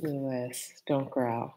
Lewis, don't growl.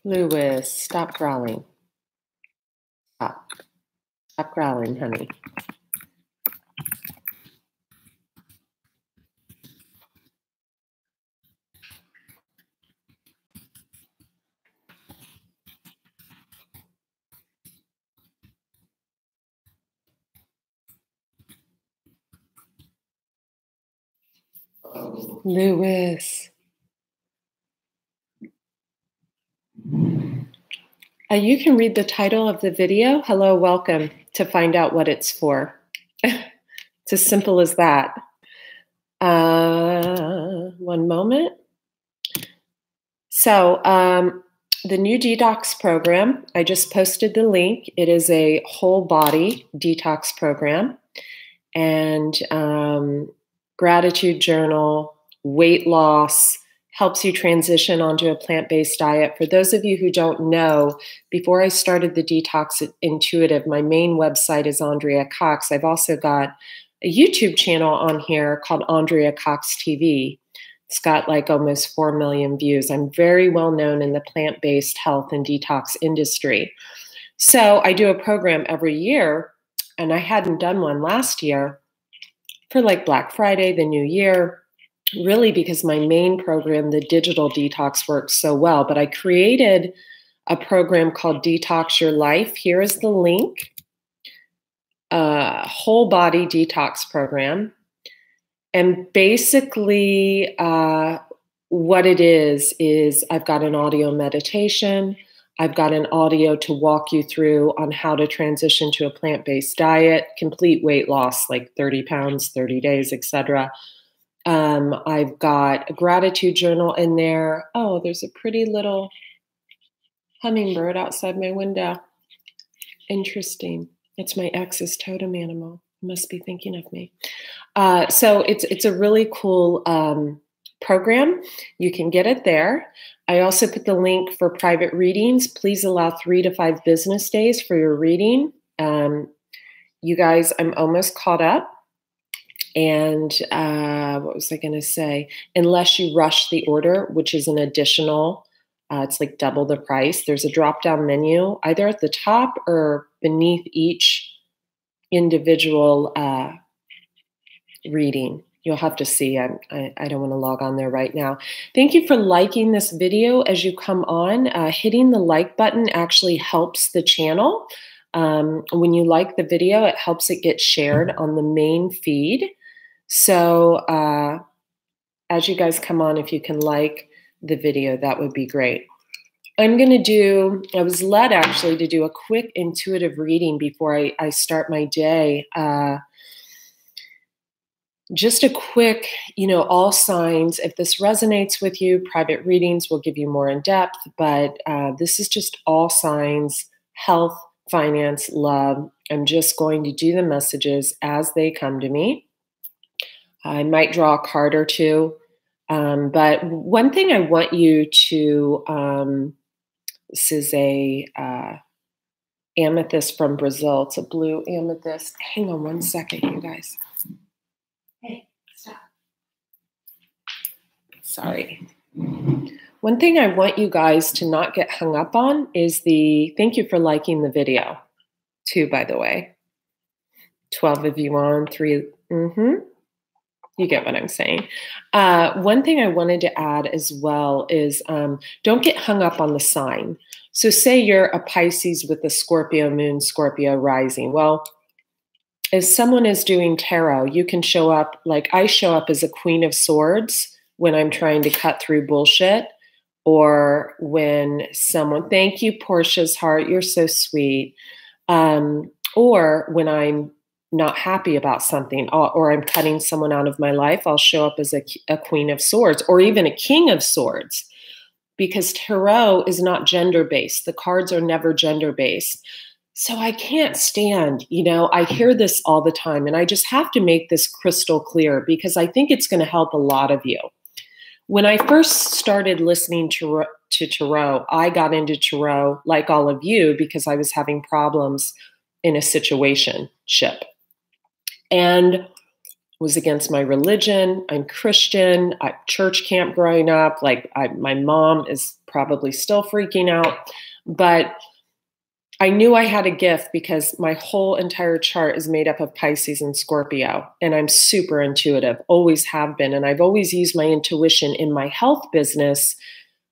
Lewis, stop growling. Stop. Stop growling, honey. Lewis. You can read the title of the video, Hello, Welcome, to find out what it's for. It's as simple as that. One moment. So the new detox program, I just posted the link. It is a whole body detox program. And gratitude journal, weight loss, helps you transition onto a plant-based diet. For those of you who don't know, before I started the Detox Intuitive, my main website is Andrea Cox. I've also got a YouTube channel on here called Andrea Cox TV. It's got like almost 4 million views. I'm very well known in the plant-based health and detox industry. So I do a program every year, and I hadn't done one last year for like Black Friday, the New Year, really because my main program, the digital detox, works so well. But I created a program called Detox Your Life. Here is the link. Whole body detox program. And basically what it is I've got an audio meditation. I've got an audio to walk you through on how to transition to a plant-based diet, complete weight loss, like 30 pounds, 30 days, etc. I've got a gratitude journal in there. Oh, there's a pretty little hummingbird outside my window. Interesting. It's my ex's totem animal. Must be thinking of me. So it's a really cool program. You can get it there. I also put the link for private readings. Please allow 3 to 5 business days for your reading. You guys, I'm almost caught up. And what was I going to say? Unless you rush the order, which is an additional, it's like double the price. There's a drop-down menu either at the top or beneath each individual reading. You'll have to see. I don't want to log on there right now. Thank you for liking this video as you come on. Hitting the like button actually helps the channel. When you like the video, it helps it get shared on the main feed. So as you guys come on, if you can like the video, that would be great. I'm going to do, I was led actually to do a quick intuitive reading before I start my day. Just a quick, all signs. If this resonates with you, private readings will give you more in depth, but this is just all signs, health, finance, love. I'm just going to do the messages as they come to me. I might draw a card or two, but one thing I want you to, this is a amethyst from Brazil. It's a blue amethyst. Hang on one second, you guys. Hey, stop. Sorry. One thing I want you guys to not get hung up on is thank you for liking the video, too, by the way. 12 of you on, 3. You get what I'm saying. One thing I wanted to add as well is don't get hung up on the sign. So say you're a Pisces with a Scorpio moon, Scorpio rising. Well, if someone is doing tarot, you can show up, like I show up as a Queen of Swords when I'm trying to cut through bullshit, or when someone, thank you, Portia's heart, you're so sweet. Or when I'm not happy about something, or I'm cutting someone out of my life, I'll show up as a queen of swords, or even a king of swords, because tarot is not gender-based. The cards are never gender-based. So I can't stand, I hear this all the time, and I just have to make this crystal clear because I think it's going to help a lot of you. When I first started listening to tarot, I got into tarot like all of you because I was having problems in a situationship and was against my religion. I'm Christian. I church camp growing up. My mom is probably still freaking out, but I knew I had a gift because my whole entire chart is made up of Pisces and Scorpio, and I'm super intuitive, always have been. And I've always used my intuition in my health business.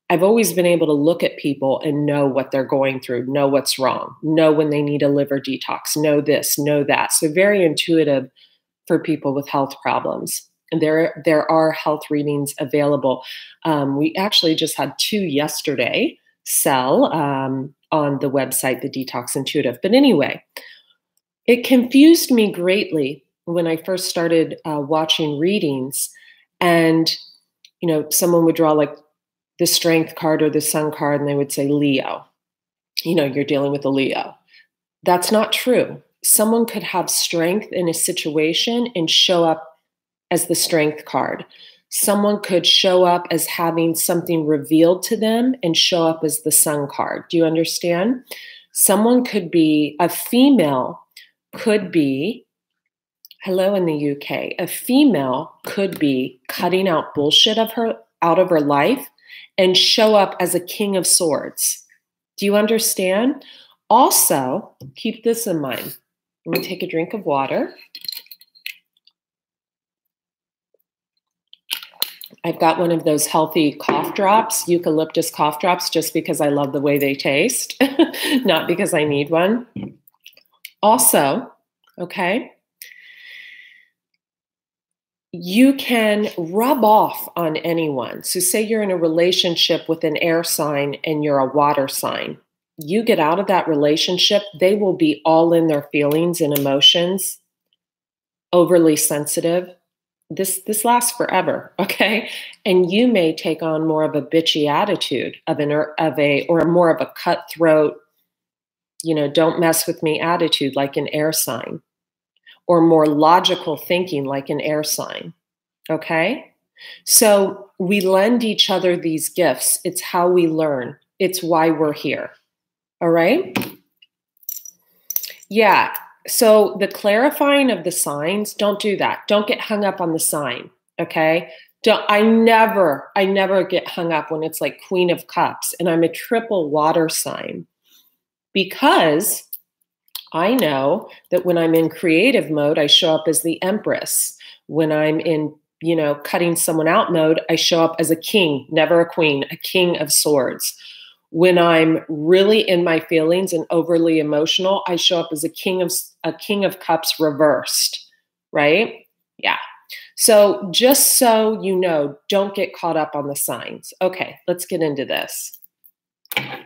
I've always been able to look at people and know what they're going through, know what's wrong, know when they need a liver detox, know this, know that. So very intuitive for people with health problems. And there are health readings available. We actually just had 2 yesterday sell on the website, the Detox Intuitive. But anyway, it confused me greatly when I first started watching readings, and someone would draw like the Strength card or the Sun card, and they would say Leo. You're dealing with a Leo. That's not true. Someone could have strength in a situation and show up as the Strength card. Someone could show up as having something revealed to them and show up as the Sun card. Do you understand? Someone could be, a female could be, hello in the UK, a female could be cutting out bullshit out of her life and show up as a king of swords. Do you understand? Also, keep this in mind. Let me take a drink of water. I've got one of those healthy cough drops, eucalyptus cough drops, just because I love the way they taste, not because I need one. Also, okay, you can rub off on anyone. So say you're in a relationship with an air sign and you're a water sign. You get out of that relationship, they will be all in their feelings and emotions, overly sensitive. This lasts forever, okay? And you may take on more of a bitchy attitude or more of a cutthroat, don't mess with me attitude like an air sign, or more logical thinking like an air sign, okay? So we lend each other these gifts. It's how we learn. It's why we're here, all right? Yeah. So the clarifying of the signs, don't do that. Don't get hung up on the sign, okay? I never get hung up when it's like Queen of Cups and I'm a triple water sign, because I know that when I'm in creative mode, I show up as the Empress. When I'm in, cutting someone out mode, I show up as a king, never a queen, a king of swords. When I'm really in my feelings and overly emotional, I show up as a king of cups reversed, right? Yeah. So just so you know, don't get caught up on the signs. Okay, let's get into this. I'm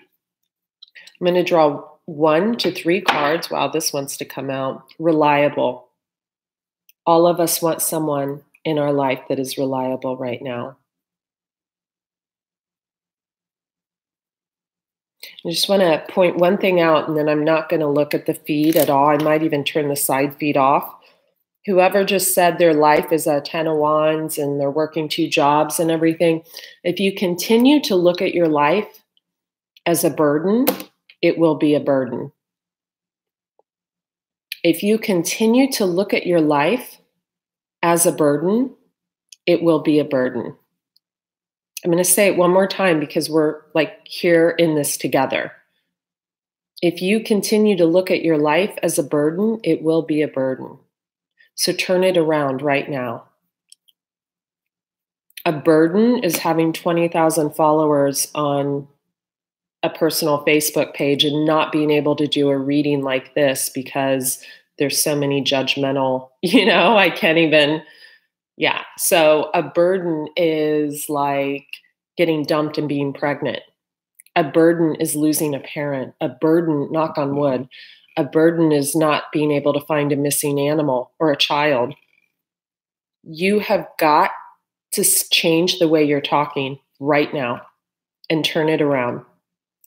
going to draw 1 to 3 cards. Wow, this wants to come out. Reliable. All of us want someone in our life that is reliable right now. I just want to point one thing out, and then I'm not going to look at the feed at all. I might even turn the side feed off. Whoever just said their life is a 10 of wands and they're working 2 jobs and everything, if you continue to look at your life as a burden, it will be a burden. If you continue to look at your life as a burden, it will be a burden. I'm going to say it one more time because we're like here in this together. If you continue to look at your life as a burden, it will be a burden. So turn it around right now. A burden is having 20,000 followers on a personal Facebook page and not being able to do a reading like this because there's so many judgmental, I can't even Yeah. So a burden is like getting dumped and being pregnant. A burden is losing a parent. A burden, knock on wood, a burden is not being able to find a missing animal or a child. You have got to change the way you're talking right now and turn it around.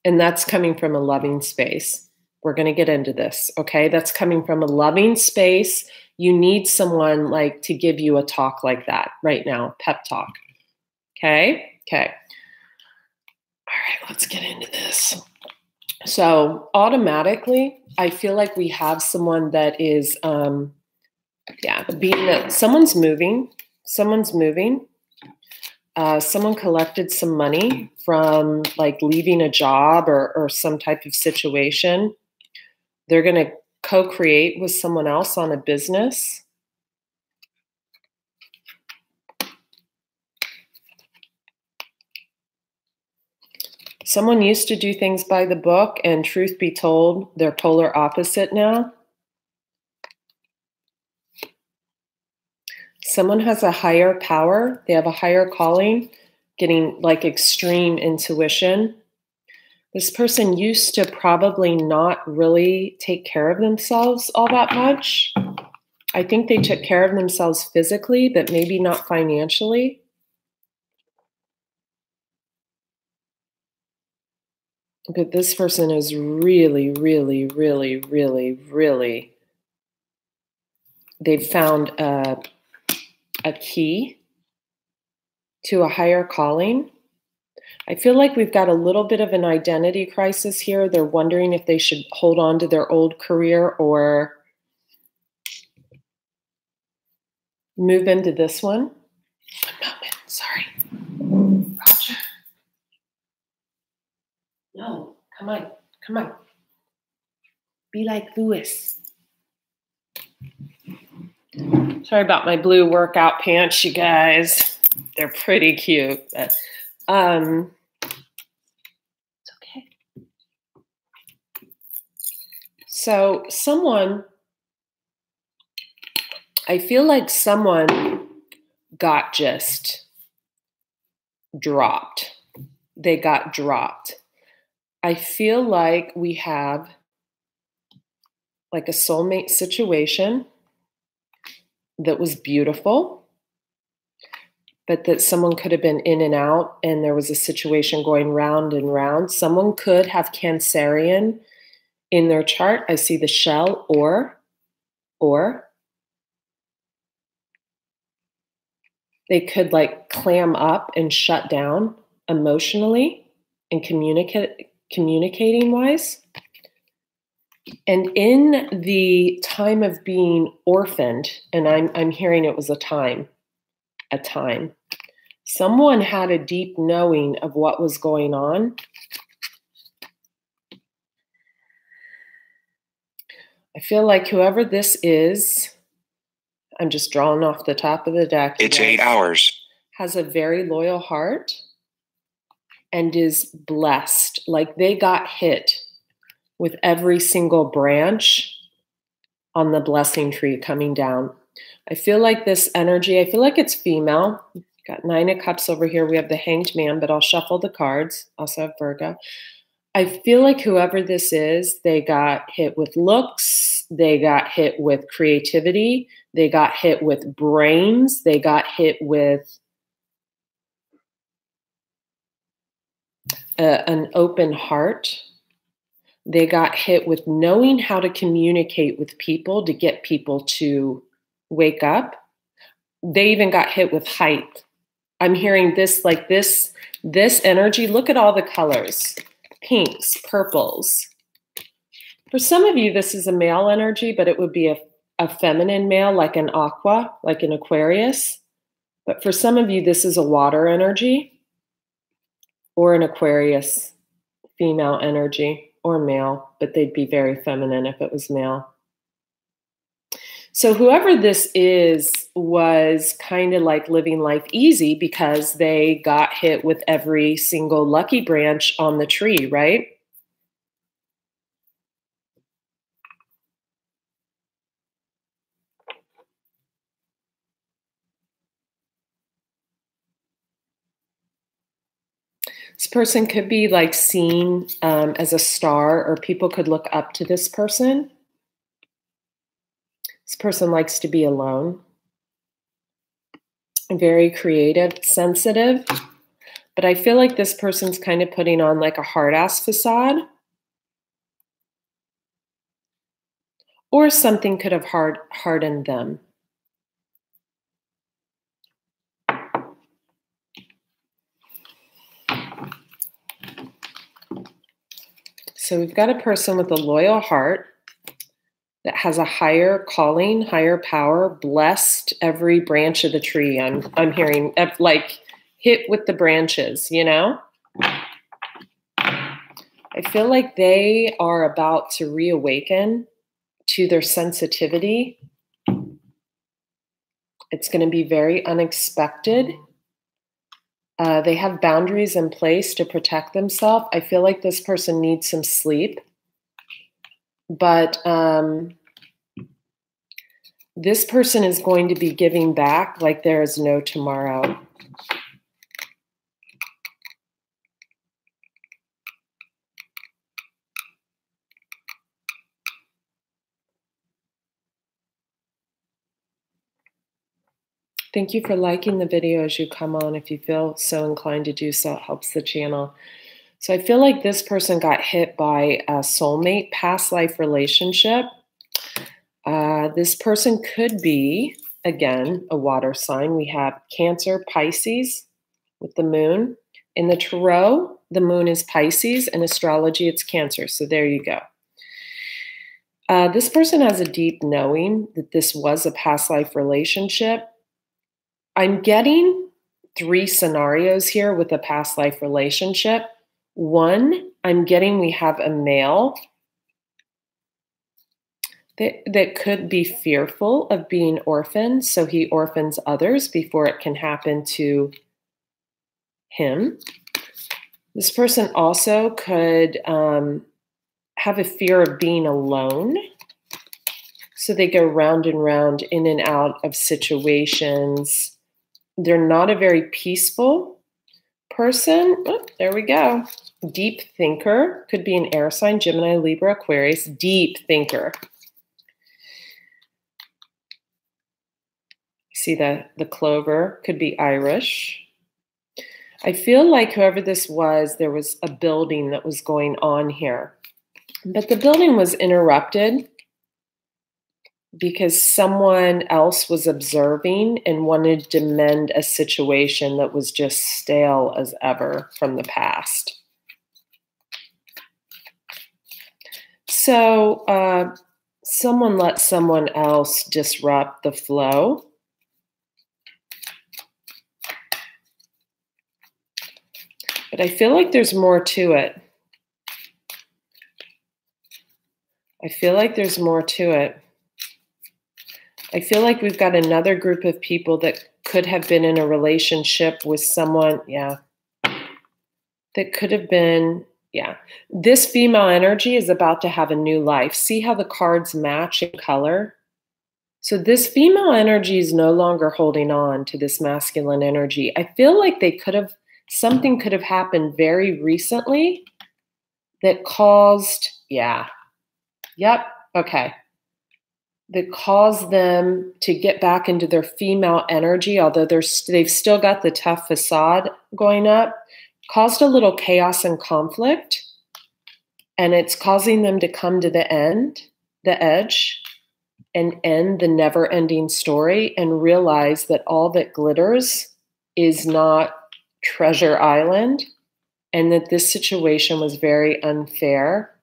And that's coming from a loving space. We're going to get into this, okay? That's coming from a loving space. You need someone like to give you a talk like that right now, pep talk. Okay? Okay. All right, let's get into this. So, automatically, I feel like we have someone that is being that someone's moving. Someone collected some money from like leaving a job or some type of situation. They're going to co-create with someone else on a business. Someone used to do things by the book, and truth be told, they're polar opposite now. Someone has a higher power. They have a higher calling, getting like extreme intuition. This person used to probably not really take care of themselves all that much. I think they took care of themselves physically, but maybe not financially. But this person is really, really, really, really, really, they've found a key to a higher calling. I feel like we've got a little bit of an identity crisis here. They're wondering if they should hold on to their old career or move into this one. 1 moment, sorry. Roger. No, come on, come on. Be like Lewis. Sorry about my blue workout pants, you guys. They're pretty cute, but it's okay. So I feel like someone got just dropped. They got dropped. I feel like we have like a soulmate situation that was beautiful, but that someone could have been in and out and there was a situation going round and round. Someone could have Cancerian in their chart. I see the shell or they could like clam up and shut down emotionally and communicating wise. And in the time of being orphaned, and I'm hearing it was a time, someone had a deep knowing of what was going on. I feel like whoever this is, I'm just drawing off the top of the deck. It's 8 hours. Has a very loyal heart and is blessed. Like they got hit with every single branch on the blessing tree coming down. I feel like this energy, I feel like it's female. Got 9 of Cups over here. We have the Hanged Man, but I'll shuffle the cards. Also have Virgo. I feel like whoever this is, they got hit with looks. They got hit with creativity. They got hit with brains. They got hit with an open heart. They got hit with knowing how to communicate with people to get people to wake up. They even got hit with height. I'm hearing this like this energy. Look at all the colors. Pinks, purples. For some of you, this is a male energy, but it would be a feminine male, like an aqua, like an Aquarius. But for some of you, this is a water energy or an Aquarius female energy or male, but they'd be very feminine if it was male. So whoever this is was kind of like living life easy because they got hit with every single lucky branch on the tree, right? This person could be like seen as a star, or people could look up to this person. This person likes to be alone. Very creative, sensitive. But I feel like this person's kind of putting on like a hard-ass facade. Or something could have hardened them. So we've got a person with a loyal heart that has a higher calling, higher power, blessed every branch of the tree. I'm hearing, like, hit with the branches, you know? I feel like they are about to reawaken to their sensitivity. It's going to be very unexpected. They have boundaries in place to protect themselves. I feel like this person needs some sleep. But this person is going to be giving back like there is no tomorrow. Thank you for liking the video as you come on. If you feel so inclined to do so, it helps the channel. So I feel like this person got hit by a soulmate, past life relationship. This person could be, again, a water sign. We have Cancer, Pisces with the moon. In the tarot, the moon is Pisces. In astrology, it's Cancer. So there you go. This person has a deep knowing that this was a past life relationship. I'm getting 3 scenarios here with a past life relationship. One, I'm getting we have a male that could be fearful of being orphaned, so he orphans others before it can happen to him. This person also could have a fear of being alone, so they go round and round, in and out of situations. They're not a very peaceful person. Oh, there we go. Deep thinker. Could be an air sign, Gemini, Libra, Aquarius. Deep thinker. See the clover. Could be Irish. I feel like whoever this was, there was a building that was going on here. But the building was interrupted because someone else was observing and wanted to mend a situation that was just stale as ever from the past. So someone let someone else disrupt the flow. But I feel like there's more to it. I feel like there's more to it. I feel like we've got another group of people that could have been in a relationship with someone, that could have been, This female energy is about to have a new life. See how the cards match in color? So this female energy is no longer holding on to this masculine energy. I feel like something could have happened very recently that caused, that caused them to get back into their female energy, although they've still got the tough facade going up, caused a little chaos and conflict, and it's causing them to come to the edge, and end the never-ending story and realize that all that glitters is not Treasure Island, and that this situation was very unfair.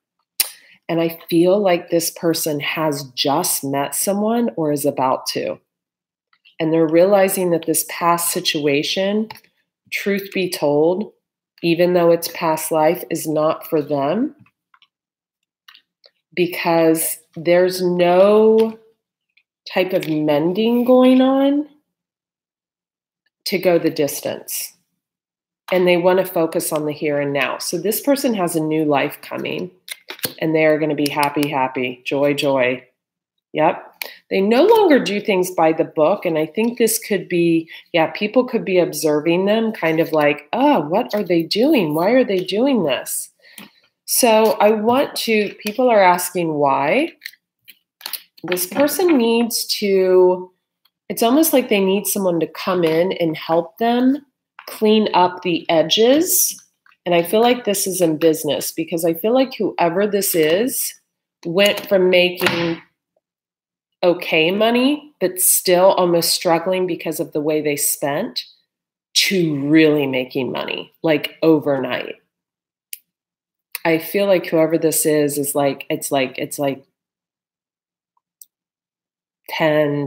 And I feel like this person has just met someone or is about to. And they're realizing that this past situation, truth be told, even though it's past life, is not for them, because there's no type of mending going on to go the distance. And they want to focus on the here and now. So this person has a new life coming. And they are going to be happy, happy, joy, joy. Yep. They no longer do things by the book. And I think this could be, yeah, people could be observing them kind of like, oh, what are they doing? Why are they doing this? So people are asking why. This person needs to, it's almost like they need someone to come in and help them clean up the edges. And I feel like this is in business because I feel like whoever this is went from making okay money, but still almost struggling because of the way they spent, to really making money, like overnight. I feel like whoever this is like, it's like $10,000,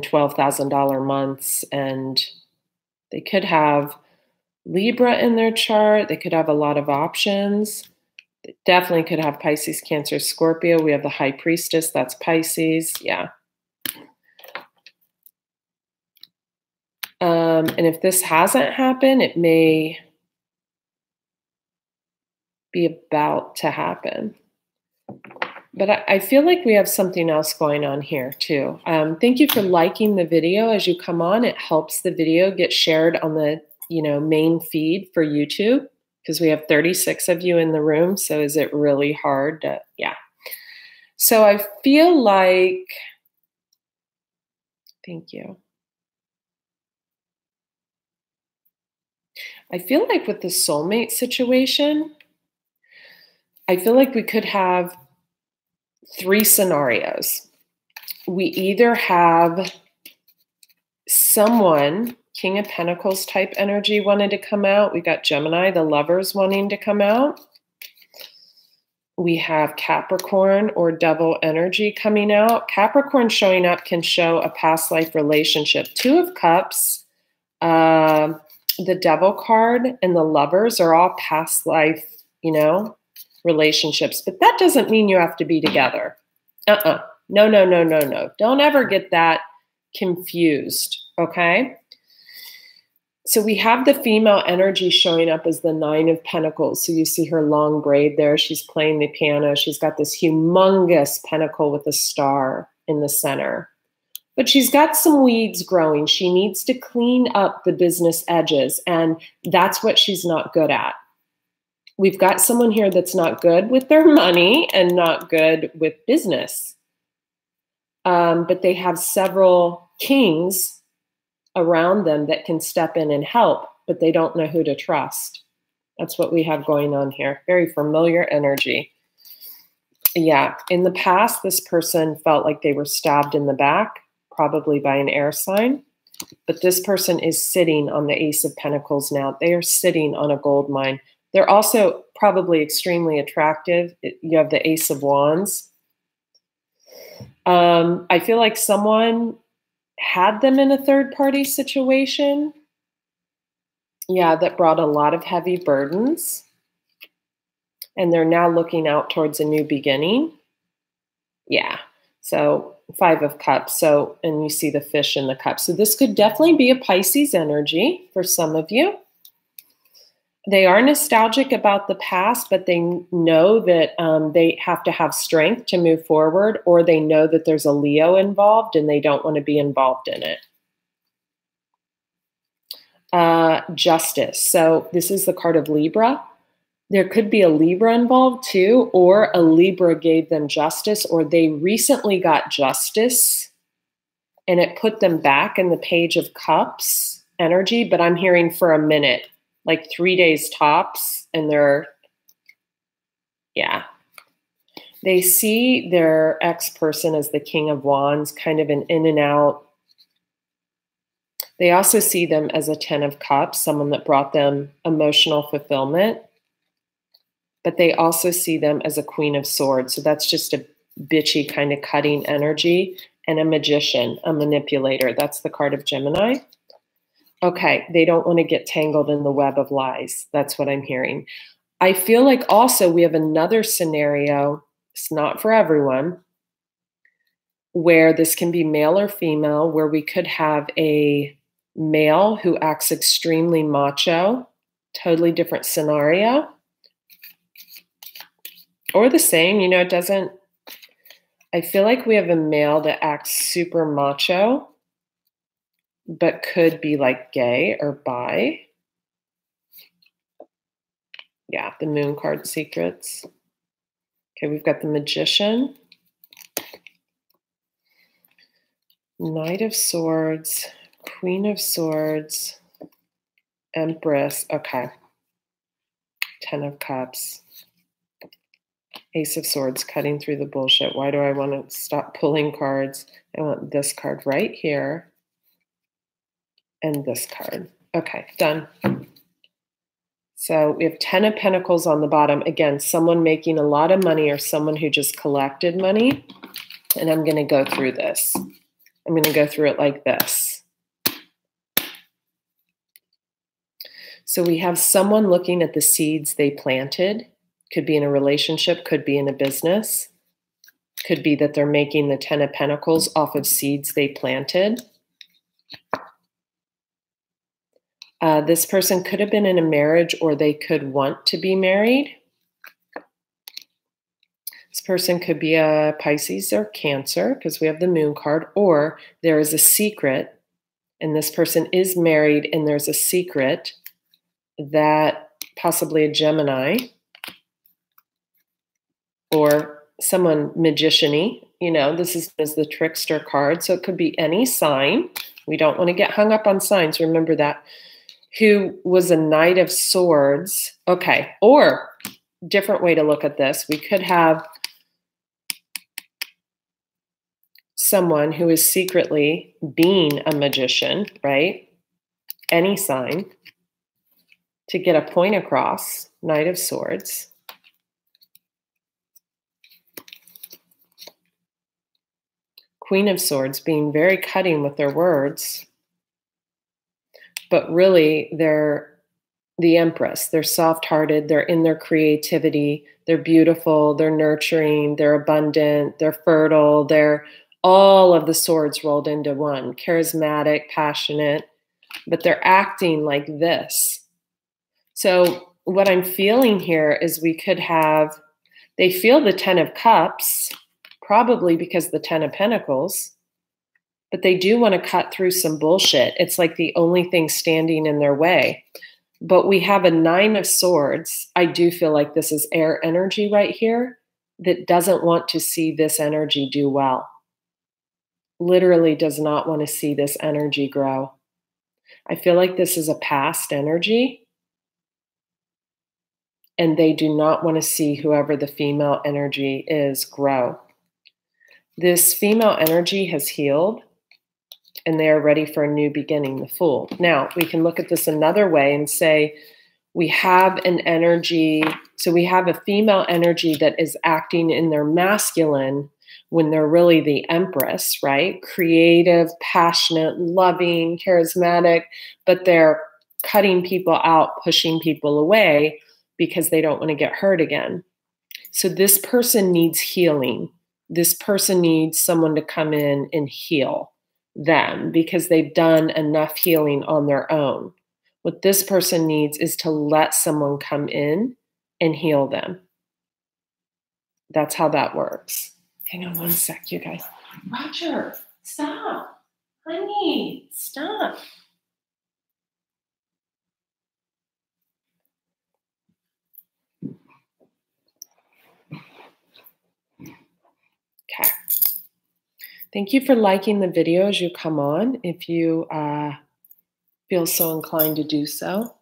$12,000 months, and they could have Libra in their chart. They could have a lot of options. They definitely could have Pisces, Cancer, Scorpio. We have the High Priestess. That's Pisces. Yeah. And if this hasn't happened, it may be about to happen. But I feel like we have something else going on here too. Thank you for liking the video as you come on. It helps the video get shared on the main feed for YouTube because we have 36 of you in the room. So is it really hard to, yeah. So I feel like, thank you. I feel like with the soulmate situation, I feel like we could have 3 scenarios. We either have someone, King of Pentacles type energy wanted to come out. We got Gemini, the lovers wanting to come out. We have Capricorn or Devil energy coming out. Capricorn showing up can show a past life relationship. 2 of Cups, the Devil card, and the lovers are all past life, relationships. But that doesn't mean you have to be together. No. Don't ever get that confused, okay? So we have the female energy showing up as the 9 of Pentacles. So you see her long braid there. She's playing the piano. She's got this humongous pentacle with a star in the center. But she's got some weeds growing. She needs to clean up the business edges, and that's what she's not good at. We've got someone here that's not good with their money and not good with business. But they have several kings around them that can step in and help, but they don't know who to trust. That's what we have going on here. Very familiar energy. Yeah, in the past, this person felt like they were stabbed in the back, probably by an air sign. But this person is sitting on the Ace of Pentacles now. They are sitting on a gold mine. They're also probably extremely attractive. You have the Ace of Wands. I feel like someone had them in a third-party situation. Yeah, that brought a lot of heavy burdens. And they're now looking out towards a new beginning. Yeah, so 5 of Cups. So, and you see the fish in the cup. So this could definitely be a Pisces energy for some of you. They are nostalgic about the past, but they know that they have to have strength to move forward, or they know that there's a Leo involved and they don't want to be involved in it. Justice. So this is the card of Libra. There could be a Libra involved too, or a Libra gave them justice, or they recently got justice and it put them back in the Page of Cups energy, but I'm hearing for a minute, like 3 days tops, and they see their ex-person as the King of Wands, kind of an in and out. They also see them as a 10 of Cups, someone that brought them emotional fulfillment. But they also see them as a Queen of Swords. So that's just a bitchy kind of cutting energy, and a magician, a manipulator. That's the card of Gemini. Okay, they don't want to get tangled in the web of lies. That's what I'm hearing. I feel like also we have another scenario, it's not for everyone, where this can be male or female, where we could have a male who acts extremely macho, totally different scenario. Or the same, it doesn't, I feel like we have a male that acts super macho, but could be like gay or bi. Yeah, the moon card secrets. Okay, we've got the Magician, Knight of Swords, Queen of Swords, Empress. Okay. Ten of Cups, Ace of Swords, cutting through the bullshit. Why do I want to stop pulling cards? I want this card right here and this card. Okay, done. So we have 10 of Pentacles on the bottom. Again, someone making a lot of money or someone who just collected money. And I'm going to go through this. I'm going to go through it like this. So we have someone looking at the seeds they planted. Could be in a relationship, could be in a business. Could be that they're making the 10 of Pentacles off of seeds they planted. This person could have been in a marriage or they could want to be married. This person could be a Pisces or Cancer because we have the Moon card, or there is a secret and this person is married and there's a secret that possibly a Gemini or someone magician-y, you know, this is the trickster card. So it could be any sign. We don't want to get hung up on signs. Remember that. Who was a Knight of Swords. Okay. Or different way to look at this. We could have someone who is secretly being a magician, right? Any sign to get a point across. Knight of Swords. Queen of Swords being very cutting with their words. But really, they're the Empress. They're soft-hearted. They're in their creativity. They're beautiful. They're nurturing. They're abundant. They're fertile. They're all of the swords rolled into one. Charismatic, passionate, but they're acting like this. So what I'm feeling here is we could have, they feel the 10 of Cups, probably because the 10 of Pentacles, but they do want to cut through some bullshit. It's like the only thing standing in their way. But we have a 9 of Swords. I do feel like this is air energy right here that doesn't want to see this energy do well. Literally does not want to see this energy grow. I feel like this is a past energy. And they do not want to see whoever the female energy is grow. This female energy has healed. And they are ready for a new beginning, the Fool. Now, we can look at this another way and say we have an energy, so we have a female energy that is acting in their masculine when they're really the Empress, right? Creative, passionate, loving, charismatic, but they're cutting people out, pushing people away because they don't want to get hurt again. So this person needs healing. This person needs someone to come in and heal them because they've done enough healing on their own. What this person needs is to let someone come in and heal them. That's how that works. Hang on one sec, you guys. Roger, stop. Honey, stop. Okay. Thank you for liking the video as you come on, if you feel so inclined to do so.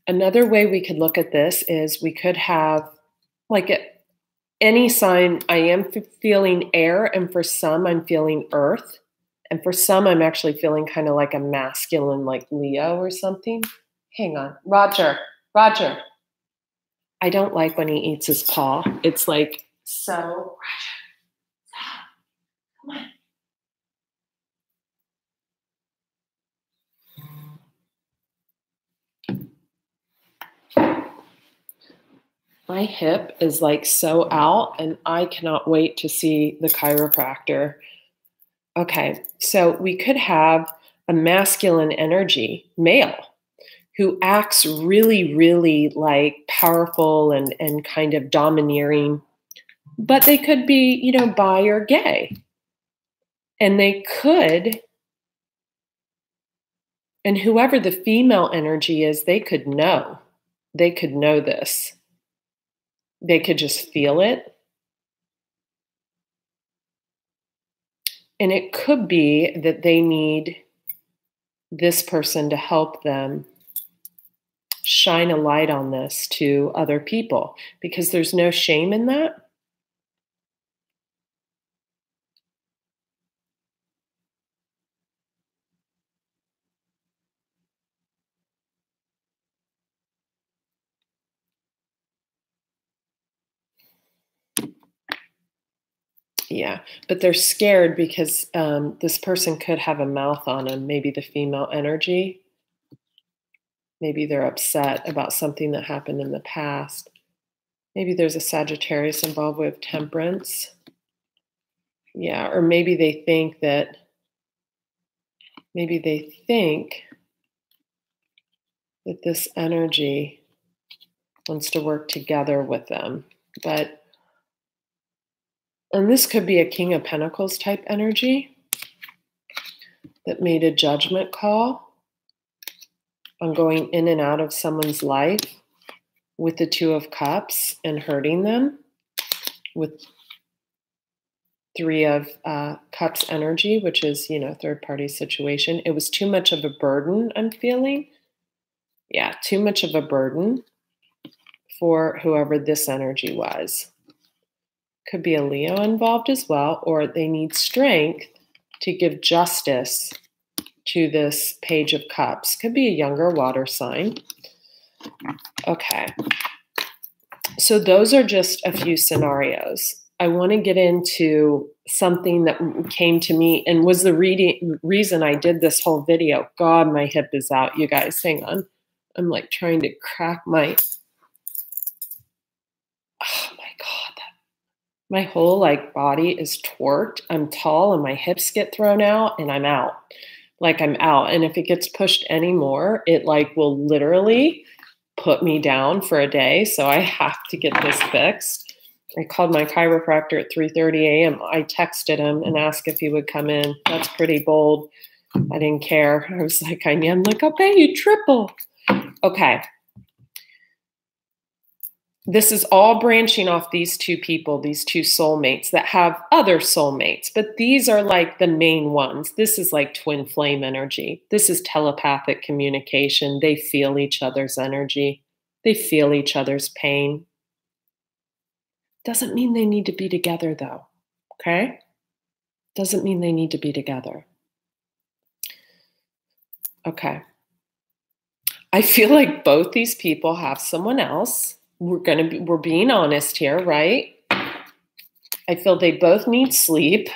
Another way we could look at this is we could have like any sign. I am feeling air, and for some I'm feeling earth, and for some I'm actually feeling kind of like a masculine, like Leo or something. Hang on. Roger. I don't like when he eats his paw. It's like, so, Roger, stop. Come on. My hip is like so out and I cannot wait to see the chiropractor. Okay, so we could have a masculine energy, male, who acts really, really like powerful and kind of domineering, But they could be, bi or gay. And they could, and whoever the female energy is, they could know. They could know this. They could just feel it. And it could be that they need this person to help them shine a light on this to other people, because there's no shame in that. Yeah, but they're scared because this person could have a mouth on them, maybe the female energy. Maybe they're upset about something that happened in the past. Maybe there's a Sagittarius involved with temperance. Yeah, or maybe they think that this energy wants to work together with them. And this could be a King of Pentacles type energy that made a judgment call on going in and out of someone's life with the Two of Cups and hurting them with Three of Cups energy, which is, third party situation. It was too much of a burden, I'm feeling. Yeah, too much of a burden for whoever this energy was. Could be a Leo involved as well, or they need strength to give justice to this Page of Cups. Could be a younger water sign. Okay. So those are just a few scenarios. I want to get into something that came to me and was the reason I did this whole video. God, my hip is out, you guys. Hang on. I'm like trying to crack my... Oh my God. My whole body is torqued. I'm tall and my hips get thrown out and I'm out. I'm out. And if it gets pushed anymore, it will literally put me down for a day. So I have to get this fixed. I called my chiropractor at 3:30 a.m. I texted him and asked if he would come in. That's pretty bold. I didn't care. I was like, I'm like, I'll pay you triple. Okay. This is all branching off these two people, these two soulmates that have other soulmates, but these are the main ones. This is twin flame energy. This is telepathic communication. They feel each other's energy. They feel each other's pain. Doesn't mean they need to be together though, okay? Doesn't mean they need to be together. Okay. I feel like both these people have someone else. We're being honest here, right? I feel they both need sleep.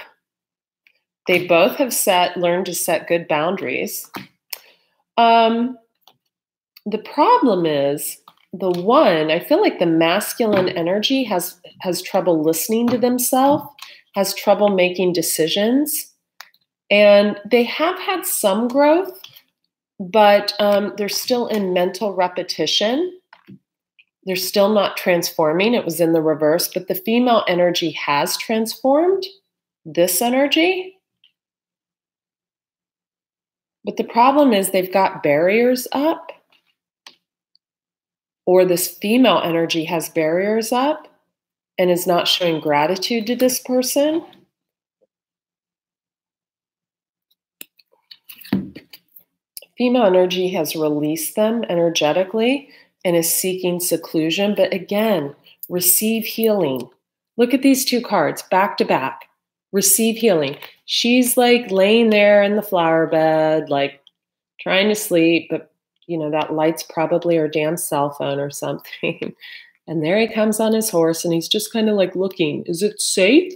They both have learned to set good boundaries. The problem is I feel like the masculine energy has trouble listening to themselves, has trouble making decisions, and they have had some growth, but they're still in mental repetition. They're still not transforming. It was in the reverse, but the female energy has transformed this energy. But the problem is they've got barriers up, or this female energy has barriers up and is not showing gratitude to this person. Female energy has released them energetically and is seeking seclusion. But again, receive healing. Look at these two cards back to back. Receive healing. She's laying there in the flower bed, trying to sleep, but that light's probably her damn cell phone or something. And there he comes on his horse and he's just kind of looking, is it safe?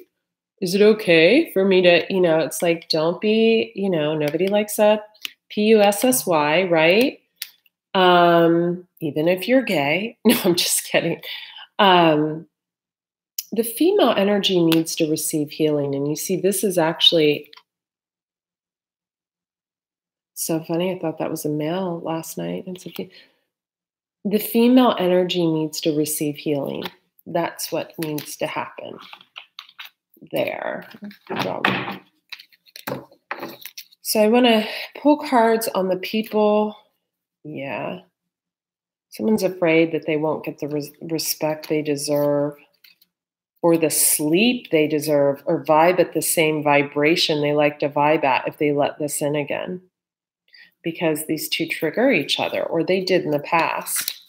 Is it okay for me to, it's don't be, nobody likes a PUSSY, right? Even if you're gay. No, I'm just kidding. The female energy needs to receive healing. And you see, this is actually so funny. I thought that was a male last night. The female energy needs to receive healing. That's what needs to happen there. So I want to pull cards on the people. Yeah. Someone's afraid that they won't get the respect they deserve, or the sleep they deserve, or vibe at the same vibration they like to vibe at if they let this in again. Because these two trigger each other, or they did in the past.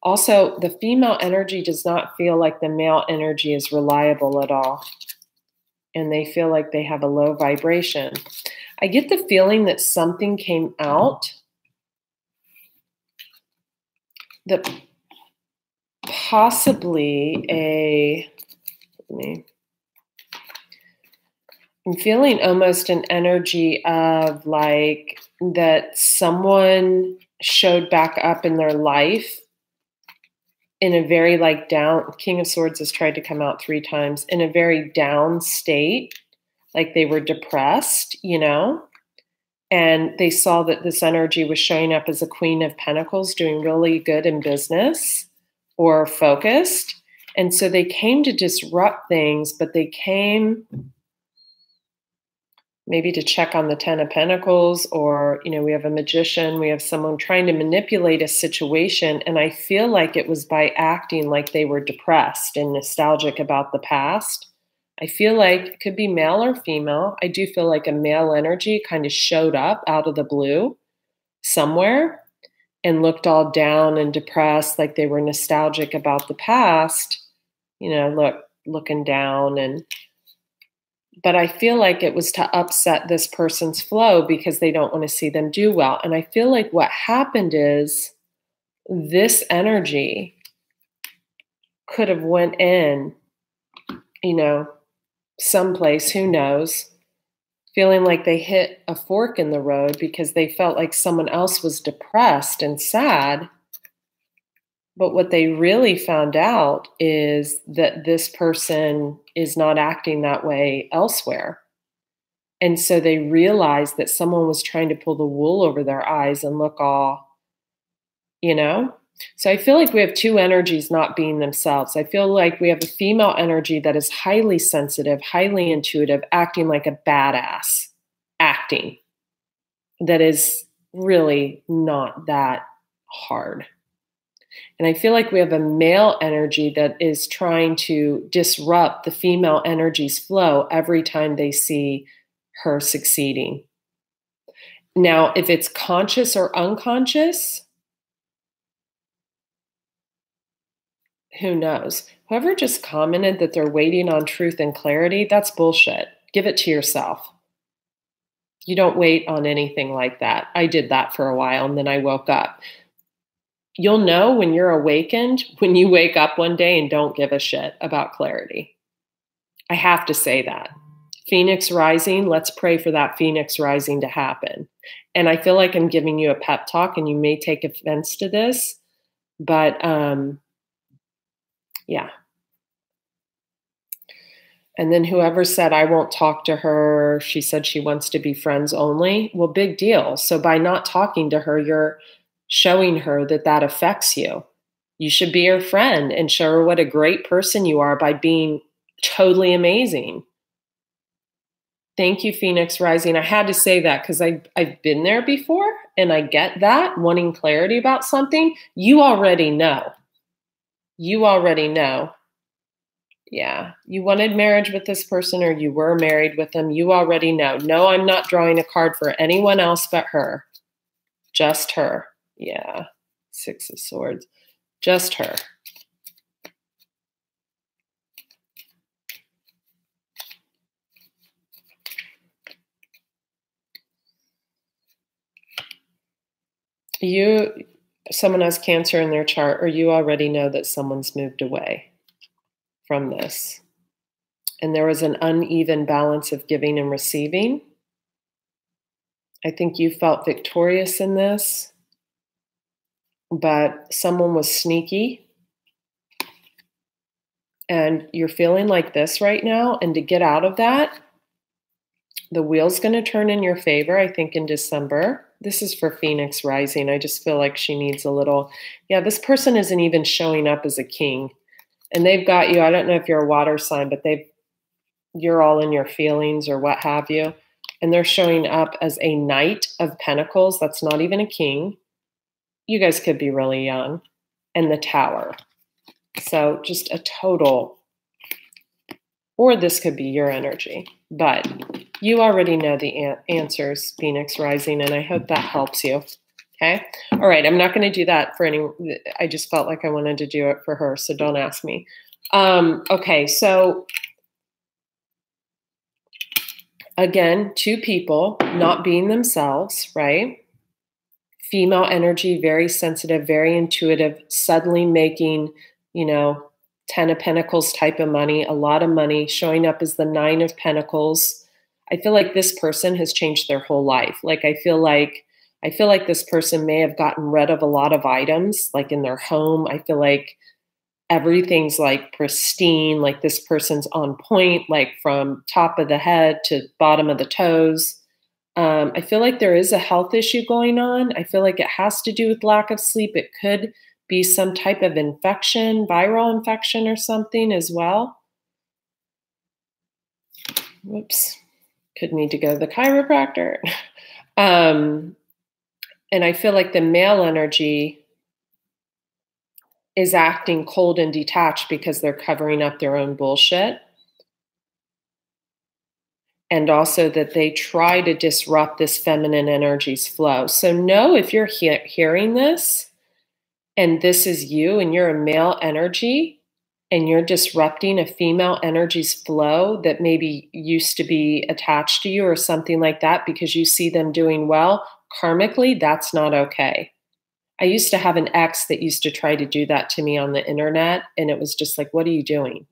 Also, the female energy does not feel like the male energy is reliable at all. And they feel like they have a low vibration. I get the feeling that something came out that possibly I'm feeling almost an energy of like that someone showed back up in their life in a very like down, King of Swords has tried to come out 3 times, in a very down state, like they were depressed, you know, and they saw that this energy was showing up as a Queen of Pentacles doing really good in business or focused. And so they came to disrupt things, but they came maybe to check on the 10 of Pentacles, or, you know, we have a magician, we have someone trying to manipulate a situation. And I feel like it was by acting like they were depressed and nostalgic about the past. I feel like it could be male or female. I do feel like a male energy kind of showed up out of the blue somewhere and looked all down and depressed, like they were nostalgic about the past, you know, looking down. But I feel like it was to upset this person's flow because they don't want to see them do well. And I feel like what happened is this energy could have went in, you know, someplace, who knows, feeling like they hit a fork in the road because they felt like someone else was depressed and sad. But what they really found out is that this person is not acting that way elsewhere. And so they realized that someone was trying to pull the wool over their eyes and look all, you know? So I feel like we have 2 energies not being themselves. I feel like we have a female energy that is highly sensitive, highly intuitive, acting like a badass, acting that is really not that hard. And I feel like we have a male energy that is trying to disrupt the female energy's flow every time they see her succeeding. Now, if it's conscious or unconscious, who knows? Whoever just commented that they're waiting on truth and clarity, that's bullshit. Give it to yourself. You don't wait on anything like that. I did that for a while and then I woke up. You'll know when you're awakened when you wake up one day and don't give a shit about clarity. I have to say that. Phoenix rising, let's pray for that Phoenix rising to happen. And I feel like I'm giving you a pep talk and you may take offense to this, but yeah. And then whoever said, I won't talk to her, she said she wants to be friends only. Well, big deal. So by not talking to her, you're showing her that that affects you. You should be her friend and show her what a great person you are by being totally amazing. Thank you, Phoenix Rising. I had to say that because I've been there before and I get that, wanting clarity about something. You already know. You already know. Yeah. You wanted marriage with this person or you were married with them. You already know. No, I'm not drawing a card for anyone else but her. Just her. Yeah. 6 of Swords. Just her. Someone has Cancer in their chart, or you already know that someone's moved away from this. And there was an uneven balance of giving and receiving. I think you felt victorious in this, but someone was sneaky. And you're feeling like this right now. And to get out of that, the wheel's going to turn in your favor, I think, in December. This is for Phoenix Rising. I just feel like she needs a little, yeah, this person isn't even showing up as a king. And they've got you, I don't know if you're a water sign, but you're all in your feelings or what have you. And they're showing up as a Knight of Pentacles. That's not even a king. You guys could be really young. And the Tower. So just a total, or this could be your energy. But you already know the answers, Phoenix Rising, and I hope that helps you. Okay? All right, I'm not going to do that for any, I just felt like I wanted to do it for her, so don't ask me. Okay, so again, two people not being themselves, right? Female energy, very sensitive, very intuitive, suddenly making, 10 of Pentacles type of money, a lot of money, showing up as the 9 of Pentacles. I feel like this person has changed their whole life. Like I feel like this person may have gotten rid of a lot of items, like in their home. I feel like everything's like pristine, like this person's on point, like from top of the head to bottom of the toes. I feel like there is a health issue going on. I feel like it has to do with lack of sleep. It could be some type of infection, viral infection or something as well. Whoops. Could need to go to the chiropractor. And I feel like the male energy is acting cold and detached because they're covering up their own bullshit. And also that they try to disrupt this feminine energy's flow. So know if you're hearing this and this is you and you're a male energy and you're disrupting a female energy's flow that maybe used to be attached to you or something like that because you see them doing well, karmically, that's not okay. I used to have an ex that used to try to do that to me on the internet. And it was just like, what are you doing?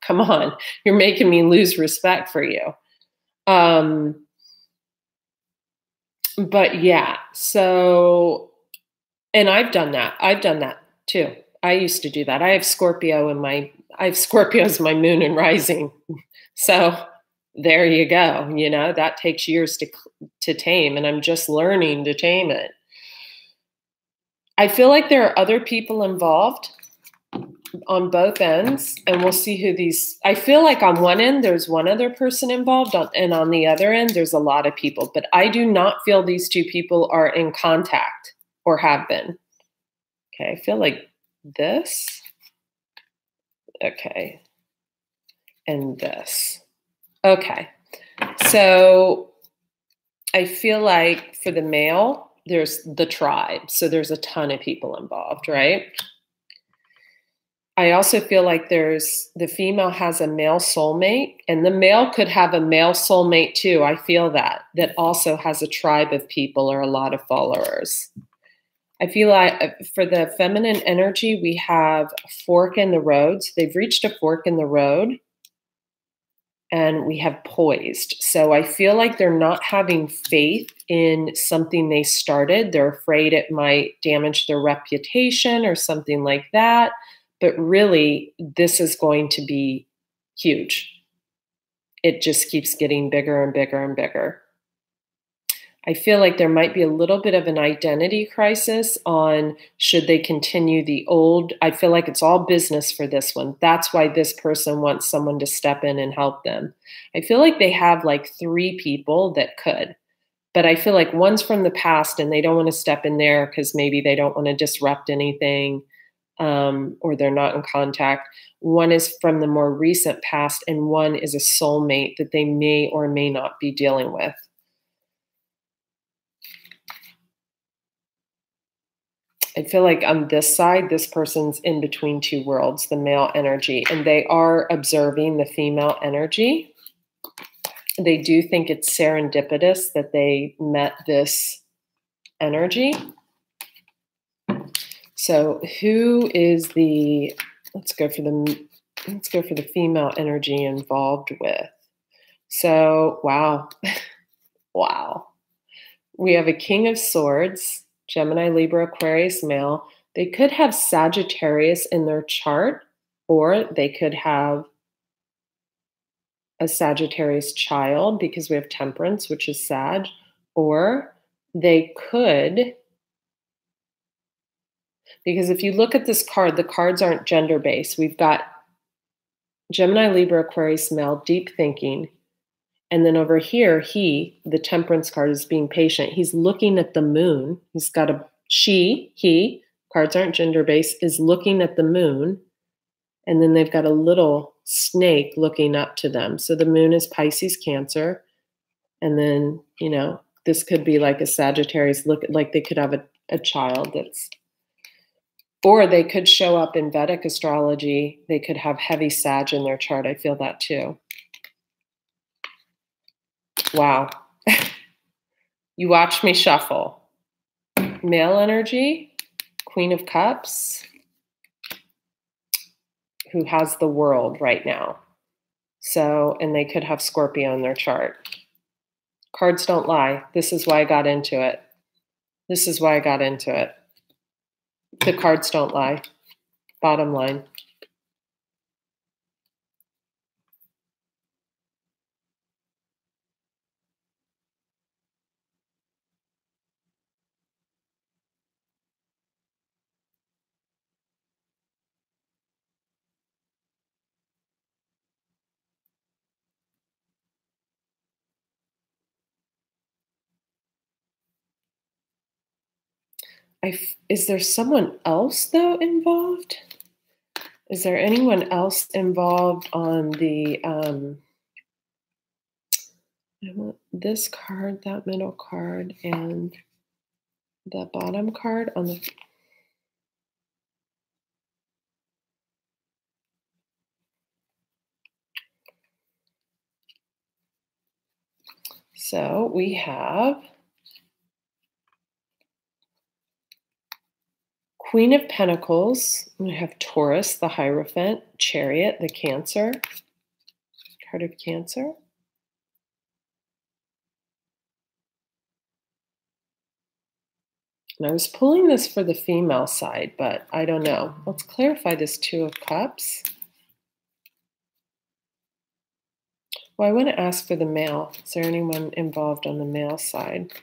Come on, you're making me lose respect for you. But yeah, so, and I've done that too. I used to do that. I have Scorpios in my moon and rising. So there you go. That takes years to tame, and I'm just learning to tame it. I feel like there are other people involved on both ends, and we'll see who I feel like on one end, there's one other person involved, and on the other end, there's a lot of people, but I do not feel these two people are in contact or have been. Okay, I feel like this. Okay. And this. Okay. So I feel like for the male, there's the tribe. So there's a ton of people involved, right? I also feel like the female has a male soulmate, and the male could have a male soulmate too. I feel that also has a tribe of people or a lot of followers. I feel like for the feminine energy, we have a fork in the road. So they've reached a fork in the road, and we have poised. So I feel like they're not having faith in something they started. They're afraid it might damage their reputation or something like that. But really, this is going to be huge. It just keeps getting bigger and bigger and bigger. I feel like there might be a little bit of an identity crisis on should they continue the old. I feel like it's all business for this one. That's why this person wants someone to step in and help them. I feel like they have like 3 people that could, but I feel like one's from the past and they don't want to step in there because maybe they don't want to disrupt anything. Or they're not in contact. One is from the more recent past, and one is a soulmate that they may or may not be dealing with. I feel like on this side, this person's in between 2 worlds, the male energy, and they are observing the female energy. They do think it's serendipitous that they met this energy. So who is let's go for the female energy involved with. So, wow. Wow. We have a King of Swords, Gemini, Libra, Aquarius male. They could have Sagittarius in their chart, or they could have a Sagittarius child because we have Temperance, which is Sag, or they could Because if you look at this card, the cards aren't gender-based. We've got Gemini, Libra, Aquarius, male, deep thinking. And then over here, the Temperance card, is being patient. He's looking at the moon. He's got he, cards aren't gender-based, is looking at the moon. And then they've got a little snake looking up to them. So the moon is Pisces, Cancer. And then, this could be like a Sagittarius, look like they could have a child or they could show up in Vedic astrology. They could have heavy Sag in their chart. I feel that too. Wow. You watch me shuffle. Male energy, Queen of Cups, who has the world right now. So, and they could have Scorpio in their chart. Cards don't lie. This is why I got into it. This is why I got into it. The cards don't lie. Bottom line. Is there someone else, though, involved? Is there anyone else involved on the, this card, that middle card, and the bottom card on the... So we have Queen of Pentacles. We have Taurus, the Hierophant, Chariot, the Cancer, card of Cancer. And I was pulling this for the female side, but I don't know. Let's clarify this Two of Cups. Well, I want to ask for the male. Is there anyone involved on the male side?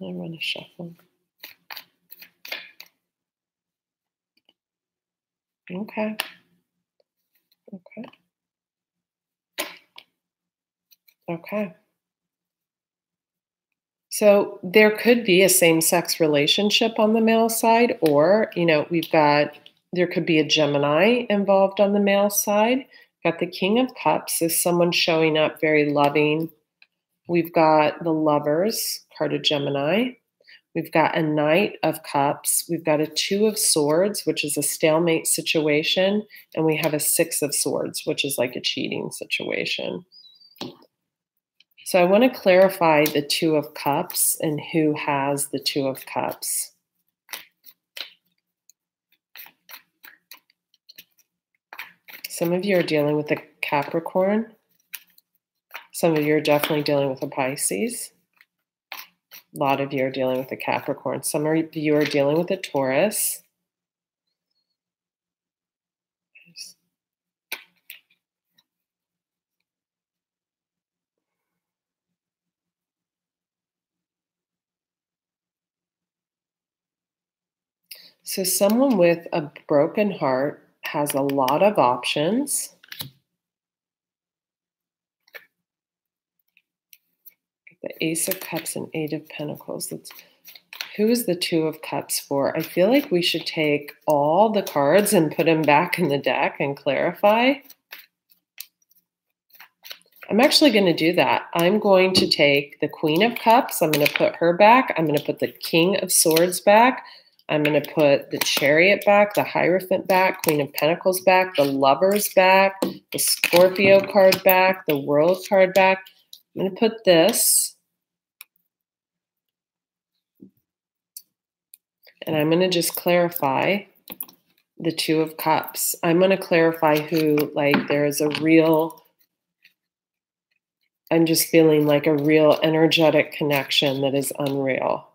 I want to shuffle. Okay. Okay. Okay. So there could be a same-sex relationship on the male side, or, there could be a Gemini involved on the male side. Got the King of Cups, is someone showing up very loving. We've got the Lovers, card of Gemini. We've got a Knight of Cups. We've got a Two of Swords, which is a stalemate situation. And we have a Six of Swords, which is like a cheating situation. So I want to clarify the Two of Cups and who has the Two of Cups. Some of you are dealing with a Capricorn. Some of you are definitely dealing with a Pisces. A lot of you are dealing with a Capricorn. Some of you are dealing with a Taurus. So someone with a broken heart has a lot of options. The Ace of Cups and Eight of Pentacles. Who is the Two of Cups for? I feel like we should take all the cards and put them back in the deck and clarify. I'm actually going to do that. I'm going to take the Queen of Cups. I'm going to put her back. I'm going to put the King of Swords back. I'm going to put the Chariot back, the Hierophant back, Queen of Pentacles back, the Lovers back, the Scorpio card back, the World card back. I'm going to put this. And I'm going to just clarify the Two of Cups. I'm going to clarify who, there is a real, I'm just feeling like a real energetic connection that is unreal.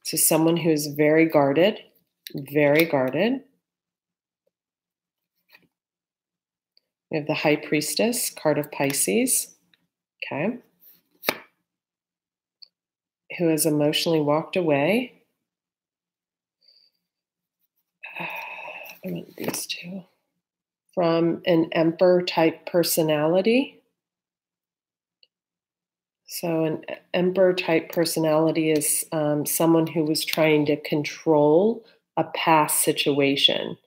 So someone who is very guarded, very guarded. We have the High Priestess, card of Pisces, okay, who has emotionally walked away. I want these two. From an Emperor type personality. So an Emperor type personality is someone who was trying to control a past situation.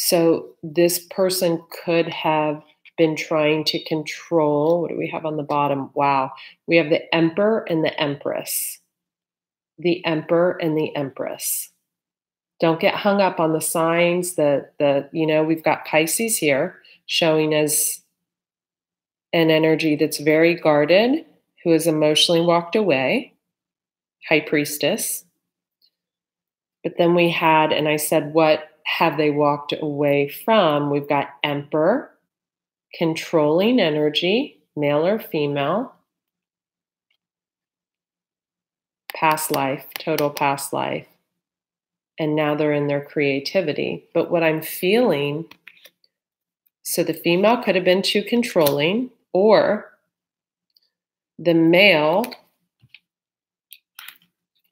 So this person could have been trying to control, what do we have on the bottom? Wow. We have the Emperor and the Empress. The Emperor and the Empress. Don't get hung up on the signs that we've got Pisces here showing as an energy that's very guarded, who has emotionally walked away, High Priestess. But then we had, and I said, what have they walked away from? We've got Emperor, controlling energy, male or female, past life, total past life. And now they're in their creativity. But what I'm feeling, so the female could have been too controlling, or the male,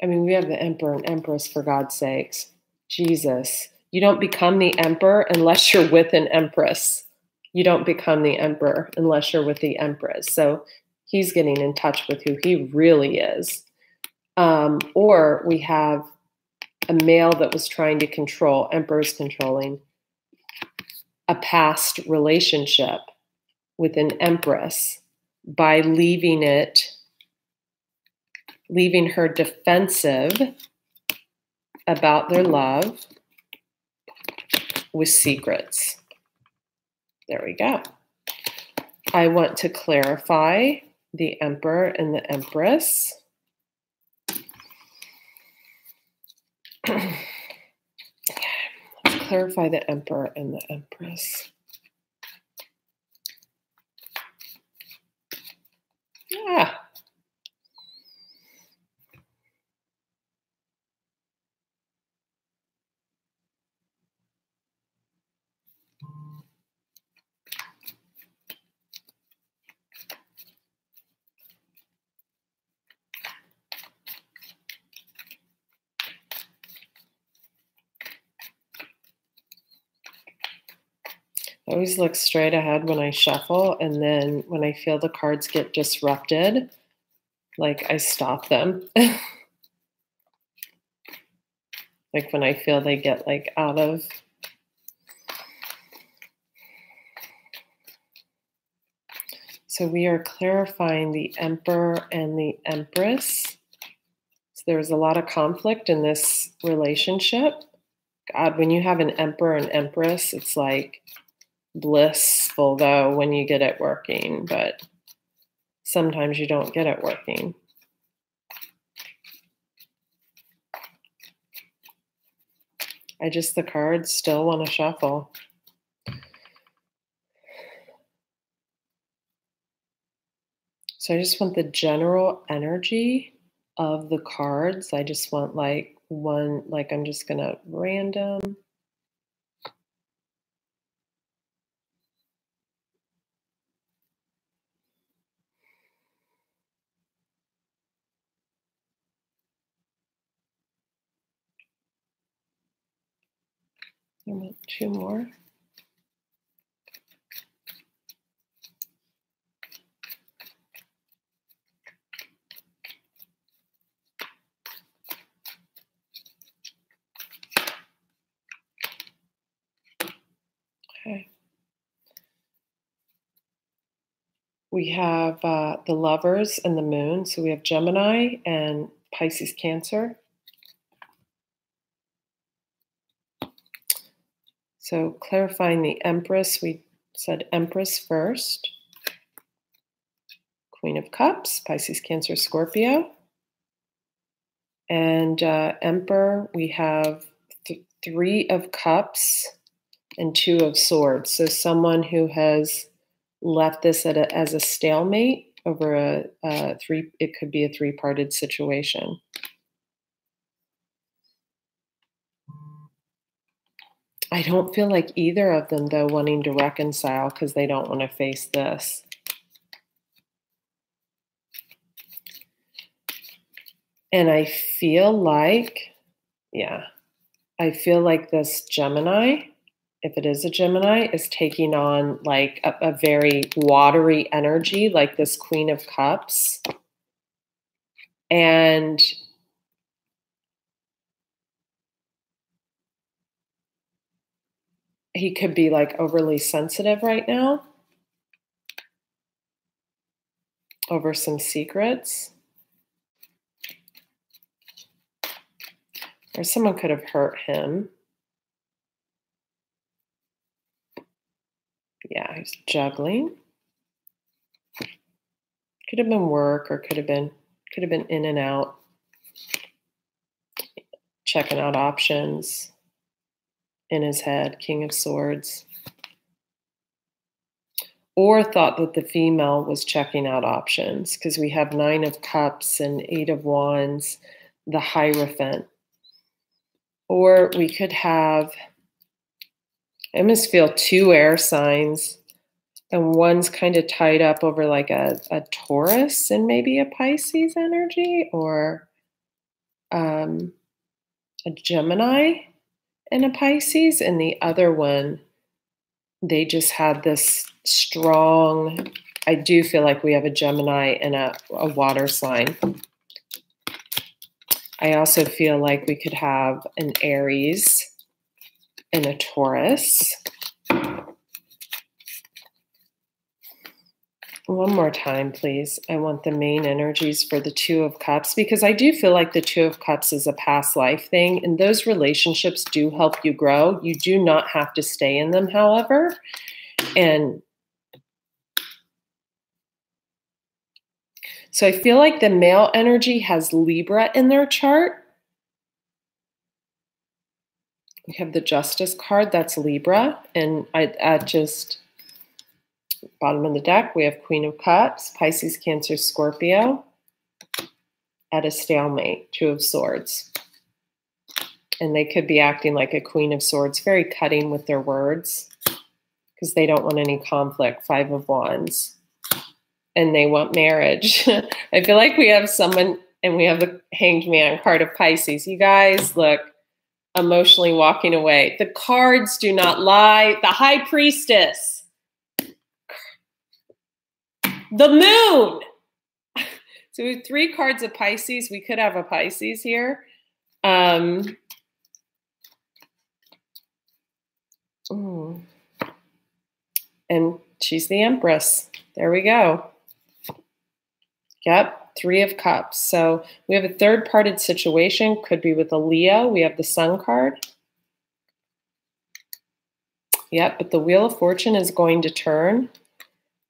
I mean, we have the Emperor and Empress, for God's sakes. Jesus. You don't become the Emperor unless you're with an Empress. You don't become the Emperor unless you're with the Empress. So he's getting in touch with who he really is. Or we have a male that was trying to control, Emperor's controlling, a past relationship with an Empress by leaving her defensive about their love with secrets. There we go. I want to clarify the Emperor and the Empress. Let's clarify the Emperor and the Empress. Yeah. I always look straight ahead when I shuffle, and then when I feel the cards get disrupted, like I stop them. Like when I feel they get like out of. So we are clarifying the Emperor and the Empress. So there's a lot of conflict in this relationship. God, when you have an Emperor and Empress, it's like blissful though when you get it working, but sometimes you don't get it working. The cards still want to shuffle. So I just want the general energy of the cards. I just want like one, like I'm just going to random. I want two more. Okay. We have the Lovers and the Moon. So we have Gemini and Pisces, Cancer. So clarifying the Empress, we said Empress first. Queen of Cups, Pisces, Cancer, Scorpio. And Emperor, we have Three of Cups and Two of Swords. So someone who has left this as a stalemate over it could be a three-parted situation. I don't feel like either of them, though, wanting to reconcile because they don't want to face this. And I feel like, yeah, I feel like this Gemini, if it is a Gemini, is taking on like a very watery energy, like this Queen of Cups. And he could be like overly sensitive right now over some secrets. Or someone could have hurt him. Yeah, he's juggling. Could have been work, or could have been in and out, checking out options in his head, King of Swords. Or thought that the female was checking out options, because we have 9 of Cups and 8 of Wands, the Hierophant. Or we could have, I almost feel 2 air signs, and one's kind of tied up over like a Taurus and maybe a Pisces energy, or a Gemini and a Pisces, and the other one, they just had this strong, I do feel like we have a Gemini and a water sign. I also feel like we could have an Aries and a Taurus. One more time, please. I want the main energies for the 2 of Cups, because I do feel like the 2 of Cups is a past life thing, and those relationships do help you grow. You do not have to stay in them, however. And so I feel like the male energy has Libra in their chart. We have the Justice card, that's Libra. And I just, bottom of the deck, we have Queen of Cups, Pisces, Cancer, Scorpio, at a stalemate, 2 of Swords. And they could be acting like a Queen of Swords, very cutting with their words, because they don't want any conflict, 5 of Wands. And they want marriage. I feel like we have someone, and we have the Hanged Man card of Pisces. You guys, look, emotionally walking away. The cards do not lie. The High Priestess. The Moon. So we have 3 cards of Pisces. We could have a Pisces here. And she's the Empress. There we go. Yep, 3 of Cups. So we have a third-parted situation. Could be with a Leo. We have the Sun card. Yep, but the Wheel of Fortune is going to turn.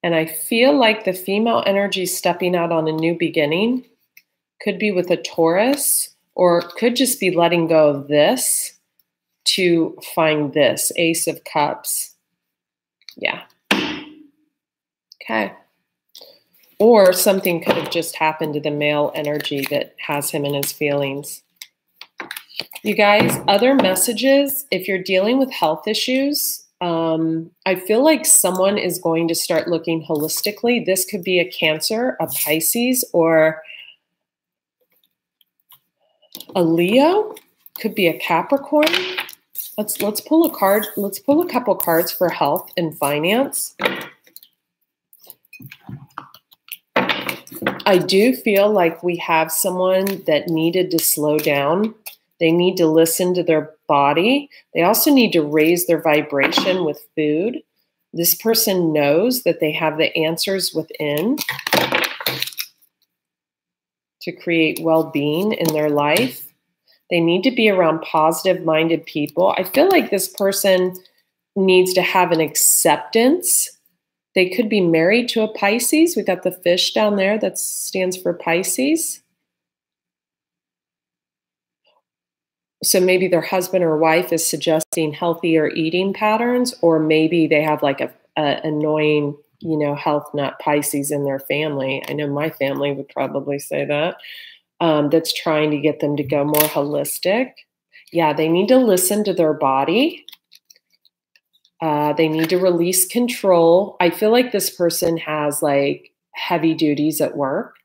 And I feel like the female energy is stepping out on a new beginning. Could be with a Taurus, or could just be letting go of this to find this, Ace of Cups. Yeah. Okay. Or something could have just happened to the male energy that has him in his feelings. You guys, other messages, if you're dealing with health issues, I feel like someone is going to start looking holistically. This could be a Cancer, a Pisces, or a Leo. Could be a Capricorn. Let's pull a card. Let's pull a couple cards for health and finance. I do feel like we have someone that needed to slow down. They need to listen to their body. They also need to raise their vibration with food. This person knows that they have the answers within to create well-being in their life. They need to be around positive-minded people. I feel like this person needs to have an acceptance. They could be married to a Pisces. We got the fish down there that stands for Pisces. So maybe their husband or wife is suggesting healthier eating patterns, or maybe they have like a annoying, health nut Pisces in their family. I know my family would probably say that. That's trying to get them to go more holistic. Yeah, they need to listen to their body. They need to release control. I feel like this person has like heavy duties at work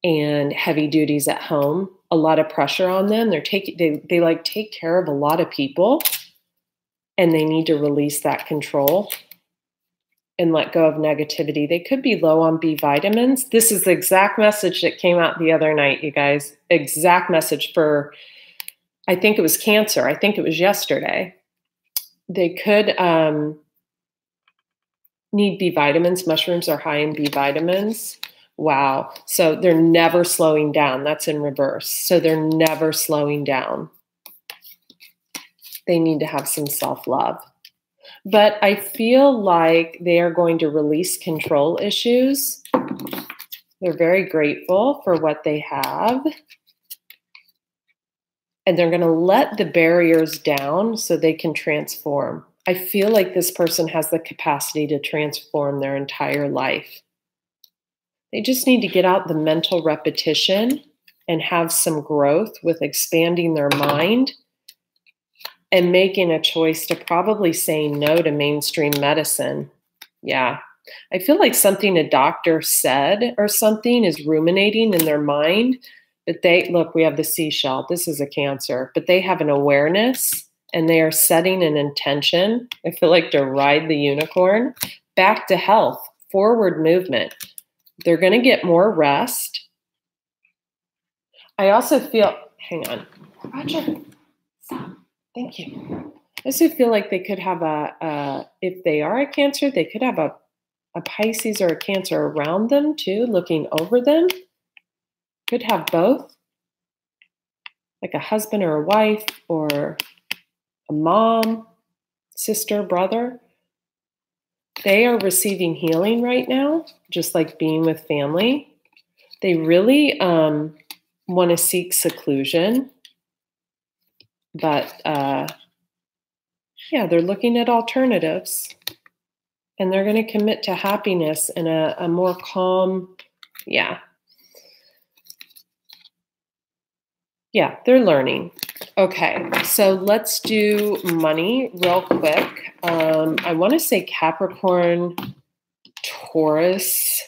and heavy duties at home, a lot of pressure on them. They like take care of a lot of people, and they need to release that control and let go of negativity. They could be low on B vitamins. This is the exact message that came out the other night, you guys. Exact message for, I think it was Cancer. I think it was yesterday. They could need B vitamins. Mushrooms are high in B vitamins. Wow. So they're never slowing down. That's in reverse. So they're never slowing down. They need to have some self-love. But I feel like they are going to release control issues. They're very grateful for what they have. And they're going to let the barriers down so they can transform. I feel like this person has the capacity to transform their entire life. They just need to get out the mental repetition and have some growth with expanding their mind and making a choice to probably say no to mainstream medicine. Yeah. I feel like something a doctor said or something is ruminating in their mind. But look, we have the seashell. This is a Cancer. But they have an awareness and they are setting an intention, I feel like, to ride the unicorn back to health, forward movement. They're going to get more rest. I also feel, hang on, Roger, stop. Thank you. I also feel like they could have if they are a Cancer, they could have a Pisces or a Cancer around them too, looking over them. Could have both, like a husband or a wife or a mom, sister, brother. They are receiving healing right now, just like being with family. They really want to seek seclusion. But yeah, they're looking at alternatives, and they're going to commit to happiness and a more calm, yeah, they're learning. Okay, so let's do money real quick. I want to say Capricorn, Taurus,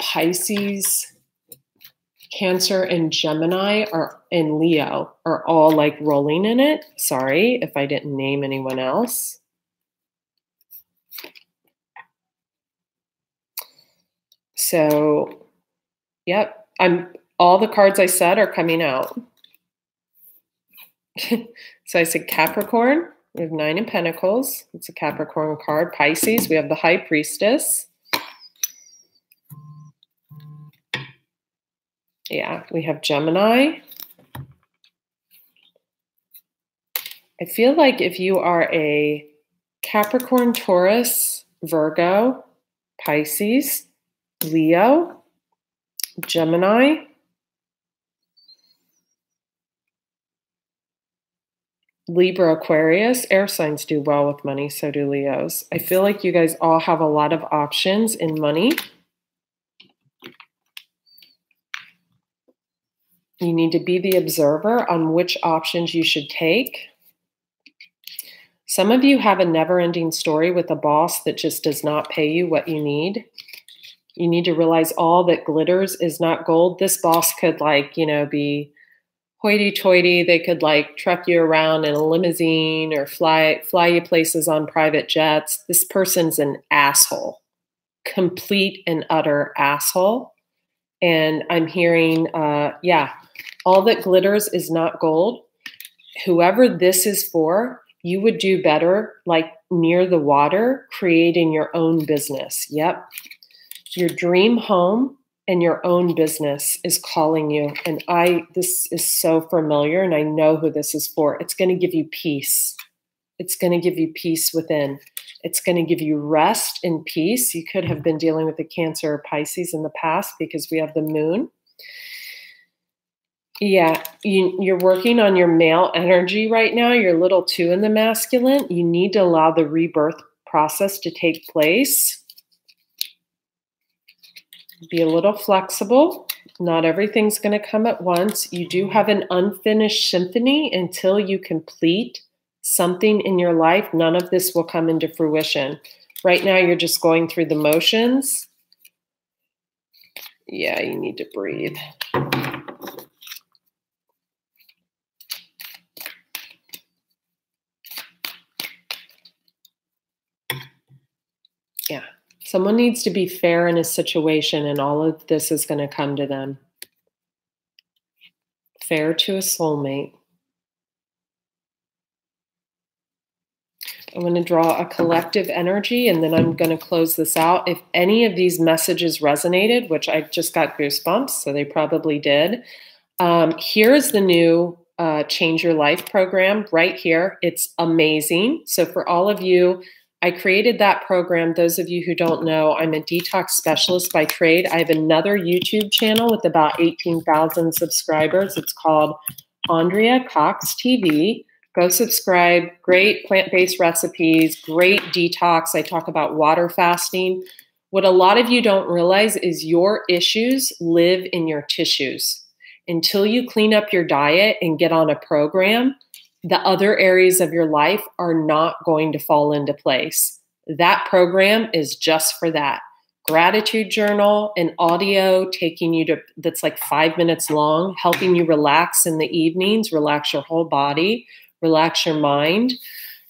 Pisces, Cancer, and Gemini and Leo are all like rolling in it. Sorry if I didn't name anyone else. So, yep, all the cards I said are coming out. So I said Capricorn, we have 9 of Pentacles. It's a Capricorn card. Pisces, we have the High Priestess. Yeah, we have Gemini. I feel like if you are a Capricorn, Taurus, Virgo, Pisces, Leo, Gemini, Libra, Aquarius, air signs do well with money, so do Leos. I feel like you guys all have a lot of options in money. You need to be the observer on which options you should take. Some of you have a never-ending story with a boss that just does not pay you what you need. You need to realize all that glitters is not gold. This boss could be hoity-toity. They could truck you around in a limousine or fly you places on private jets. This person's an asshole, complete and utter asshole. And I'm hearing, all that glitters is not gold. Whoever this is for, you would do better near the water, creating your own business. Yep. Your dream home and your own business is calling you. And this is so familiar, and I know who this is for. It's going to give you peace. It's going to give you peace within. It's going to give you rest and peace. You could have been dealing with a Cancer or Pisces in the past because we have the moon. Yeah, you're working on your male energy right now. You're a little too in the masculine. You need to allow the rebirth process to take place. Be a little flexible. Not everything's going to come at once. You do have an unfinished symphony until you complete something in your life, none of this will come into fruition. Right now, you're just going through the motions. Yeah, you need to breathe. Yeah. Someone needs to be fair in a situation, and all of this is going to come to them. Fair to a soulmate. I'm going to draw a collective energy, and then I'm going to close this out. If any of these messages resonated, which I just got goosebumps, so they probably did, here is the new Change Your Life program right here. It's amazing. So for all of you, I created that program. Those of you who don't know, I'm a detox specialist by trade. I have another YouTube channel with about 18,000 subscribers. It's called Andrea Cox TV. Go subscribe. Great plant-based recipes, great detox. I talk about water fasting. What a lot of you don't realize is your issues live in your tissues. Until you clean up your diet and get on a program, the other areas of your life are not going to fall into place. That program is just for that. Gratitude journal, an audio taking you to, that's like 5 minutes long, helping you relax in the evenings, relax your whole body, relax your mind.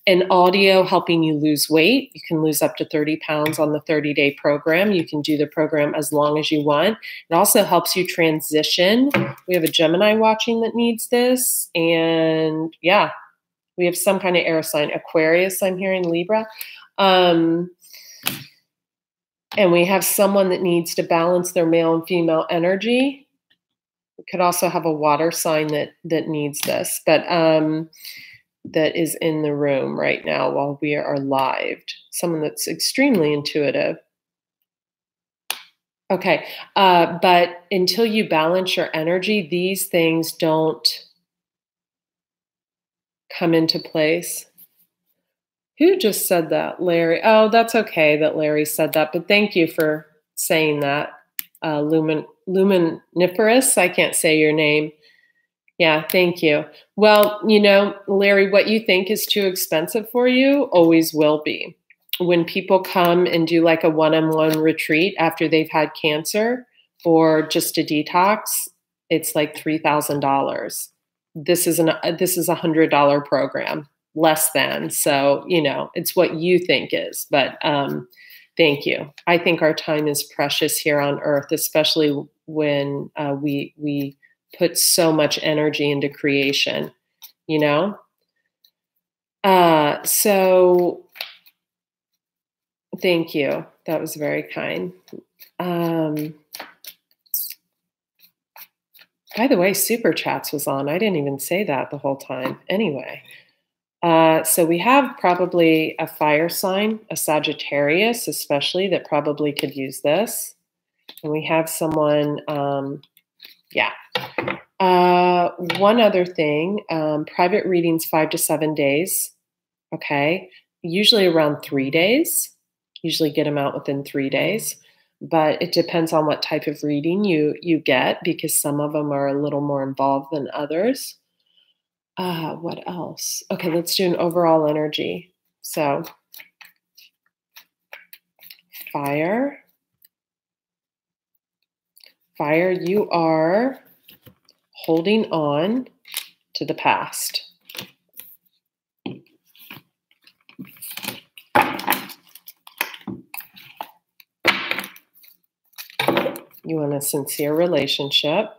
An audio helping you lose weight. You can lose up to 30 pounds on the 30-day program. You can do the program as long as you want. It also helps you transition. We have a Gemini watching that needs this. And yeah, we have some kind of air sign. Aquarius, I'm hearing Libra. And we have someone that needs to balance their male and female energy. We could also have a water sign that needs this. But that is in the room right now while we are live. Someone that's extremely intuitive. Okay, but until you balance your energy, these things don't come into place. Who just said that? Larry. Oh, that's okay that Larry said that, but thank you for saying that. Luminiferous, I can't say your name. Yeah, thank you. Well, you know, Larry, what you think is too expensive for you always will be. When people come and do like a one-on-one retreat after they've had cancer or just a detox, it's like $3,000. This is $100 program, less than. So, you know, it's what you think is. But thank you. I think our time is precious here on Earth, especially when we put so much energy into creation, you know? So thank you. That was very kind. By the way, Super Chats was on. I didn't even say that the whole time. Anyway, so we have probably a fire sign, a Sagittarius especially, that probably could use this. And we have someone, yeah. One other thing, private readings 5 to 7 days. Okay. Usually around 3 days. Usually get them out within 3 days. But it depends on what type of reading you get, because some of them are a little more involved than others. What else? Okay, let's do an overall energy. So, fire. Fire, you are holding on to the past. You want a sincere relationship.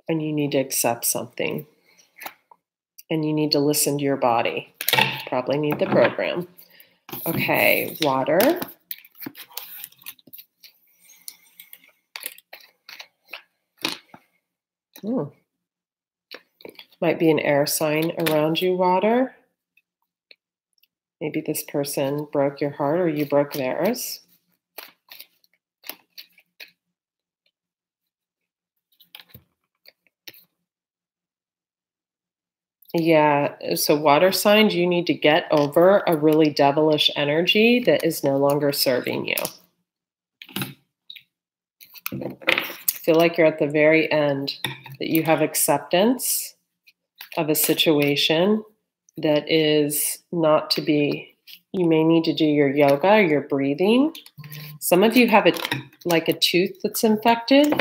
And you need to accept something. And you need to listen to your body. Probably need the program. Okay, water. Might be an air sign around you, water. Maybe this person broke your heart or you broke theirs. Yeah, so water signs, you need to get over a really devilish energy that is no longer serving you. feel like you're at the very end, that you have acceptance of a situation that is not to be. You may need to do your yoga, your breathing. Some of you have like a tooth that's infected.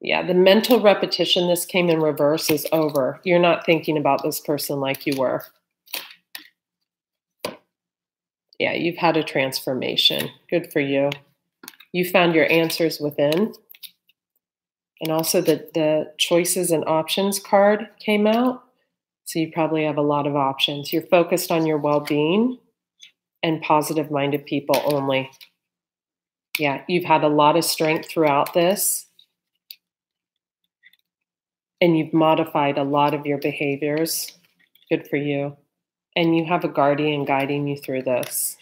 Yeah, the mental repetition, this came in reverse, is over. You're not thinking about this person like you were. Yeah, you've had a transformation. Good for you. You found your answers within. And also the choices and options card came out. So you probably have a lot of options. You're focused on your well-being and positive-minded people only. Yeah, you've had a lot of strength throughout this. And you've modified a lot of your behaviors. Good for you. And you have a guardian guiding you through this.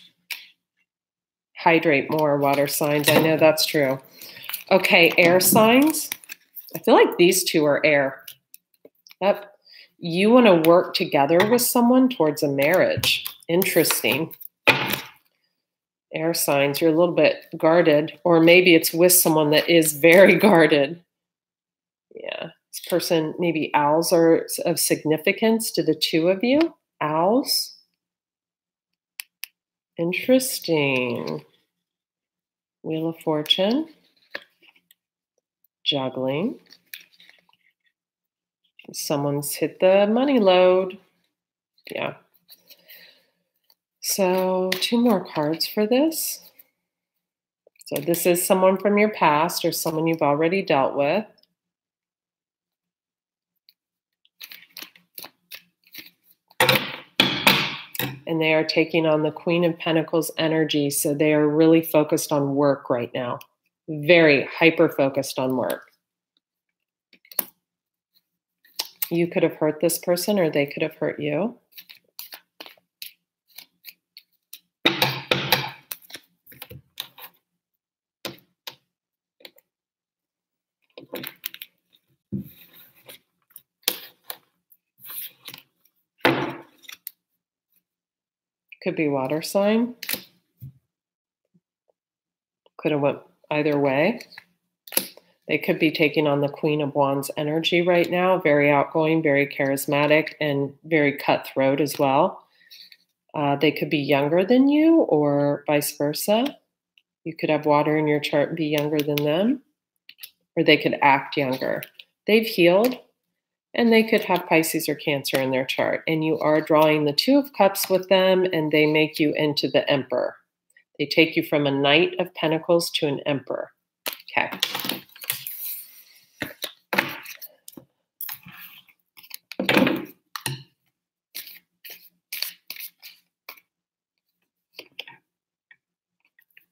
Hydrate more, water signs. I know that's true. Okay, air signs. I feel like these two are air. Yep. You want to work together with someone towards a marriage. Interesting. Air signs, you're a little bit guarded, or maybe it's with someone that is very guarded. Yeah. This person, maybe owls are of significance to the two of you. Owls. Interesting. Wheel of Fortune. Juggling. Someone's hit the money load. Yeah. So 2 more cards for this. So this is someone from your past or someone you've already dealt with. And they are taking on the Queen of Pentacles energy. So they are really focused on work right now. Very hyper-focused on work. You could have hurt this person or they could have hurt you. Could be water sign. Could have went either way. They could be taking on the Queen of Wands energy right now. Very outgoing, very charismatic, and very cutthroat as well. They could be younger than you or vice versa. You could have water in your chart and be younger than them. Or they could act younger. They've healed. And they could have Pisces or Cancer in their chart. And you are drawing the 2 of Cups with them, and they make you into the Emperor. They take you from a Knight of Pentacles to an Emperor. Okay.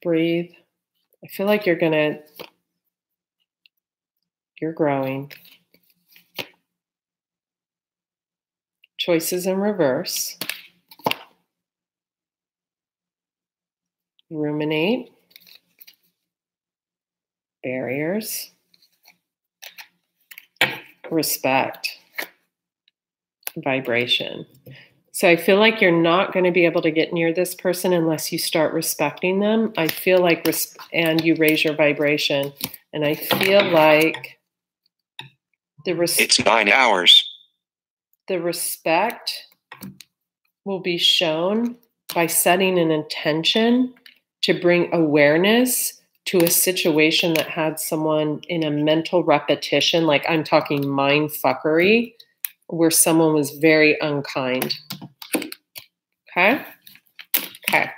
Breathe. I feel like you're growing. Choices in reverse. Ruminate. Barriers. Respect. Vibration. So I feel like you're not going to be able to get near this person unless you start respecting them. I feel like, and you raise your vibration. And I feel like it's 9 hours. The respect will be shown by setting an intention to bring awareness to a situation that had someone in a mental repetition, like I'm talking mind fuckery, where someone was very unkind. Okay? Okay.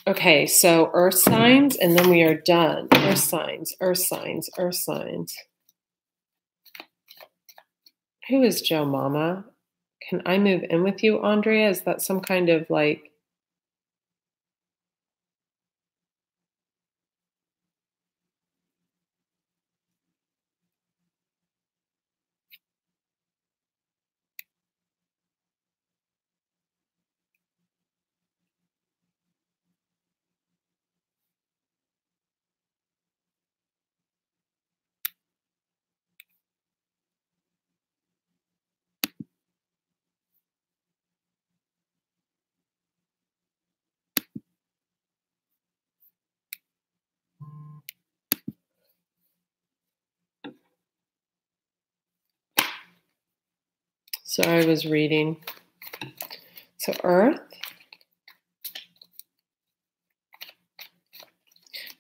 Okay, so earth signs, and then we are done. Earth signs, earth signs, earth signs. Who is Joe Mama? Can I move in with you, Andrea? Is that some kind of like... So I was reading. So Earth.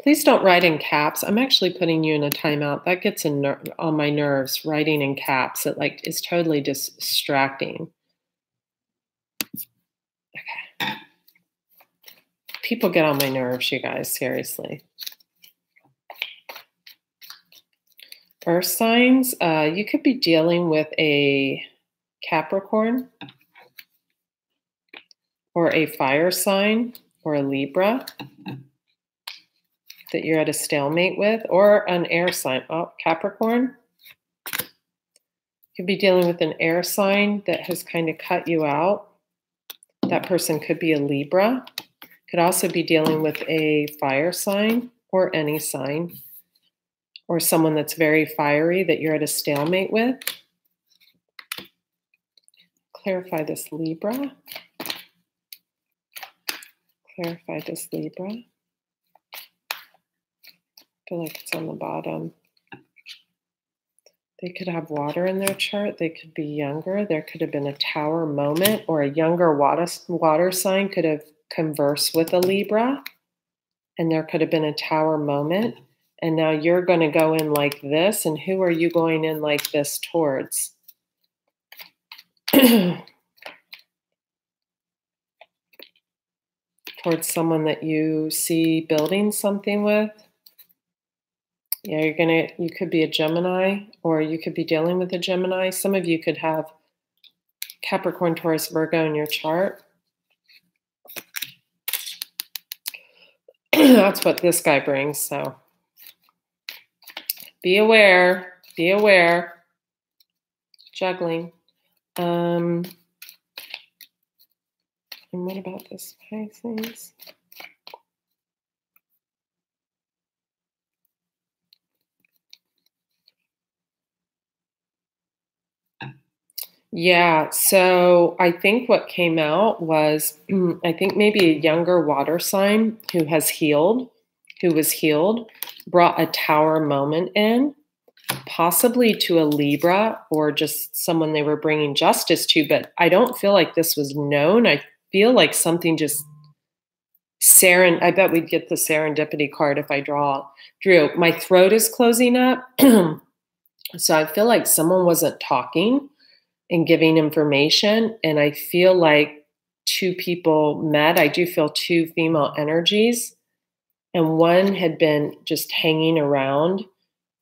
Please don't write in caps. I'm actually putting you in a timeout. That gets on my nerves, writing in caps. It like is totally distracting. Okay. People get on my nerves, you guys, seriously. Earth signs, you could be dealing with a Capricorn or a fire sign or a Libra that you're at a stalemate with, or an air sign. Oh, Capricorn. You could be dealing with an air sign that has kind of cut you out. That person could be a Libra. Could also be dealing with a fire sign or any sign, or someone that's very fiery that you're at a stalemate with. Clarify this Libra. Clarify this Libra. I feel like it's on the bottom. They could have water in their chart. They could be younger. There could have been a tower moment, or a younger water sign could have conversed with a Libra, and there could have been a tower moment. And now you're going to go in like this. And who are you going in like this towards? Towards someone that you see building something with. Yeah, you could be a Gemini, or you could be dealing with a Gemini. Some of you could have Capricorn, Taurus, Virgo in your chart. That's what this guy brings, so be aware, be aware. Juggling. And what about this Pisces? Yeah, so I think what came out was, I think maybe a younger water sign who was healed, brought a tower moment in, possibly to a Libra or just someone they were bringing justice to, but I don't feel like this was known. I feel like something just I bet we'd get the serendipity card if I drew. My throat is closing up, so I feel like someone wasn't talking and giving information, and I feel like two people met. I do feel two female energies, and one had been just hanging around,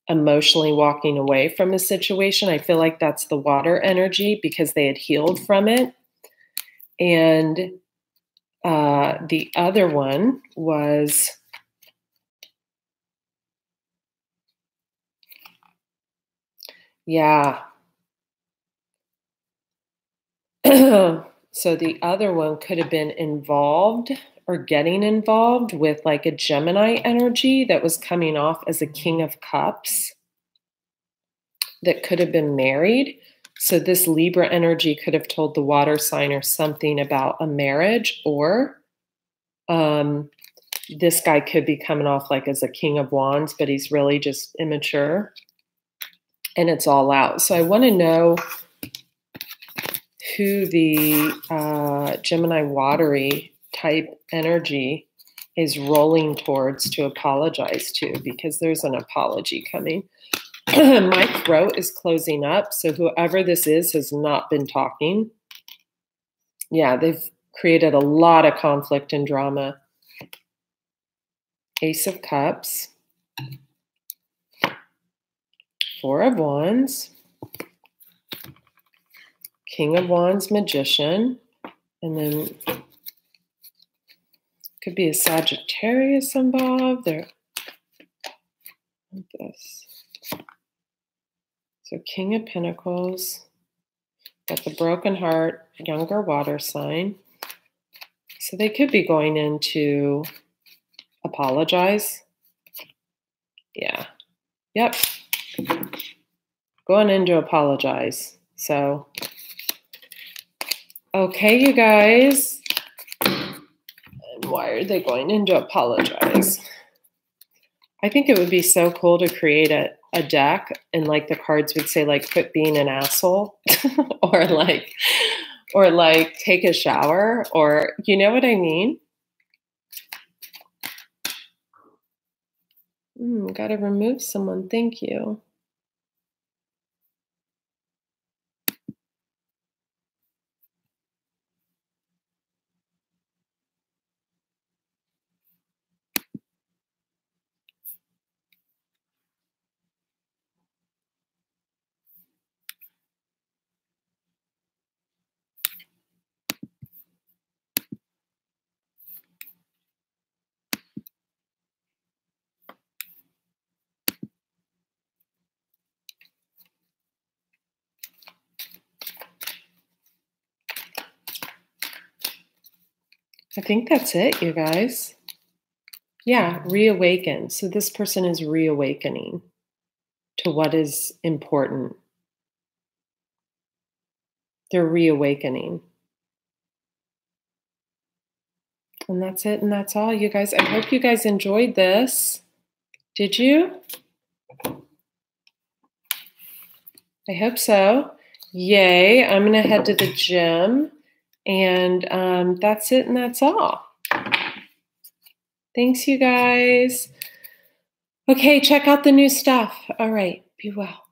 emotionally walking away from a situation. I feel like that's the water energy because they had healed from it. And the other one was, yeah. So the other one could have been involved or getting involved with like a Gemini energy that was coming off as a King of Cups that could have been married. So this Libra energy could have told the water sign or something about a marriage, or this guy could be coming off like as a King of Wands, but he's really just immature and it's all out. So I want to know who the Gemini watery type energy is rolling towards to apologize to, because there's an apology coming. My throat is closing up, so whoever this is has not been talking. Yeah, they've created a lot of conflict and drama. Ace of Cups. Four of Wands. King of Wands, Magician. And then could be a Sagittarius involved. There. Like this. So King of Pentacles. Got the broken heart, younger water sign. So they could be going in to apologize. Yeah. Yep. Going in to apologize. So, okay, you guys. And why are they going in to apologize? I think it would be so cool to create a deck and like the cards would say like quit being an asshole or like take a shower or you know what I mean? Gotta remove someone. Thank you. I think that's it, you guys. Yeah, reawaken. So this person is reawakening to what is important. They're reawakening. And that's it. And that's all, you guys. I hope you guys enjoyed this. Did you? I hope so. Yay. I'm going to head to the gym. And that's it. And that's all. Thanks, you guys. Okay, check out the new stuff. All right. Be well.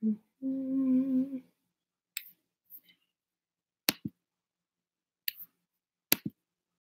Mm-hmm.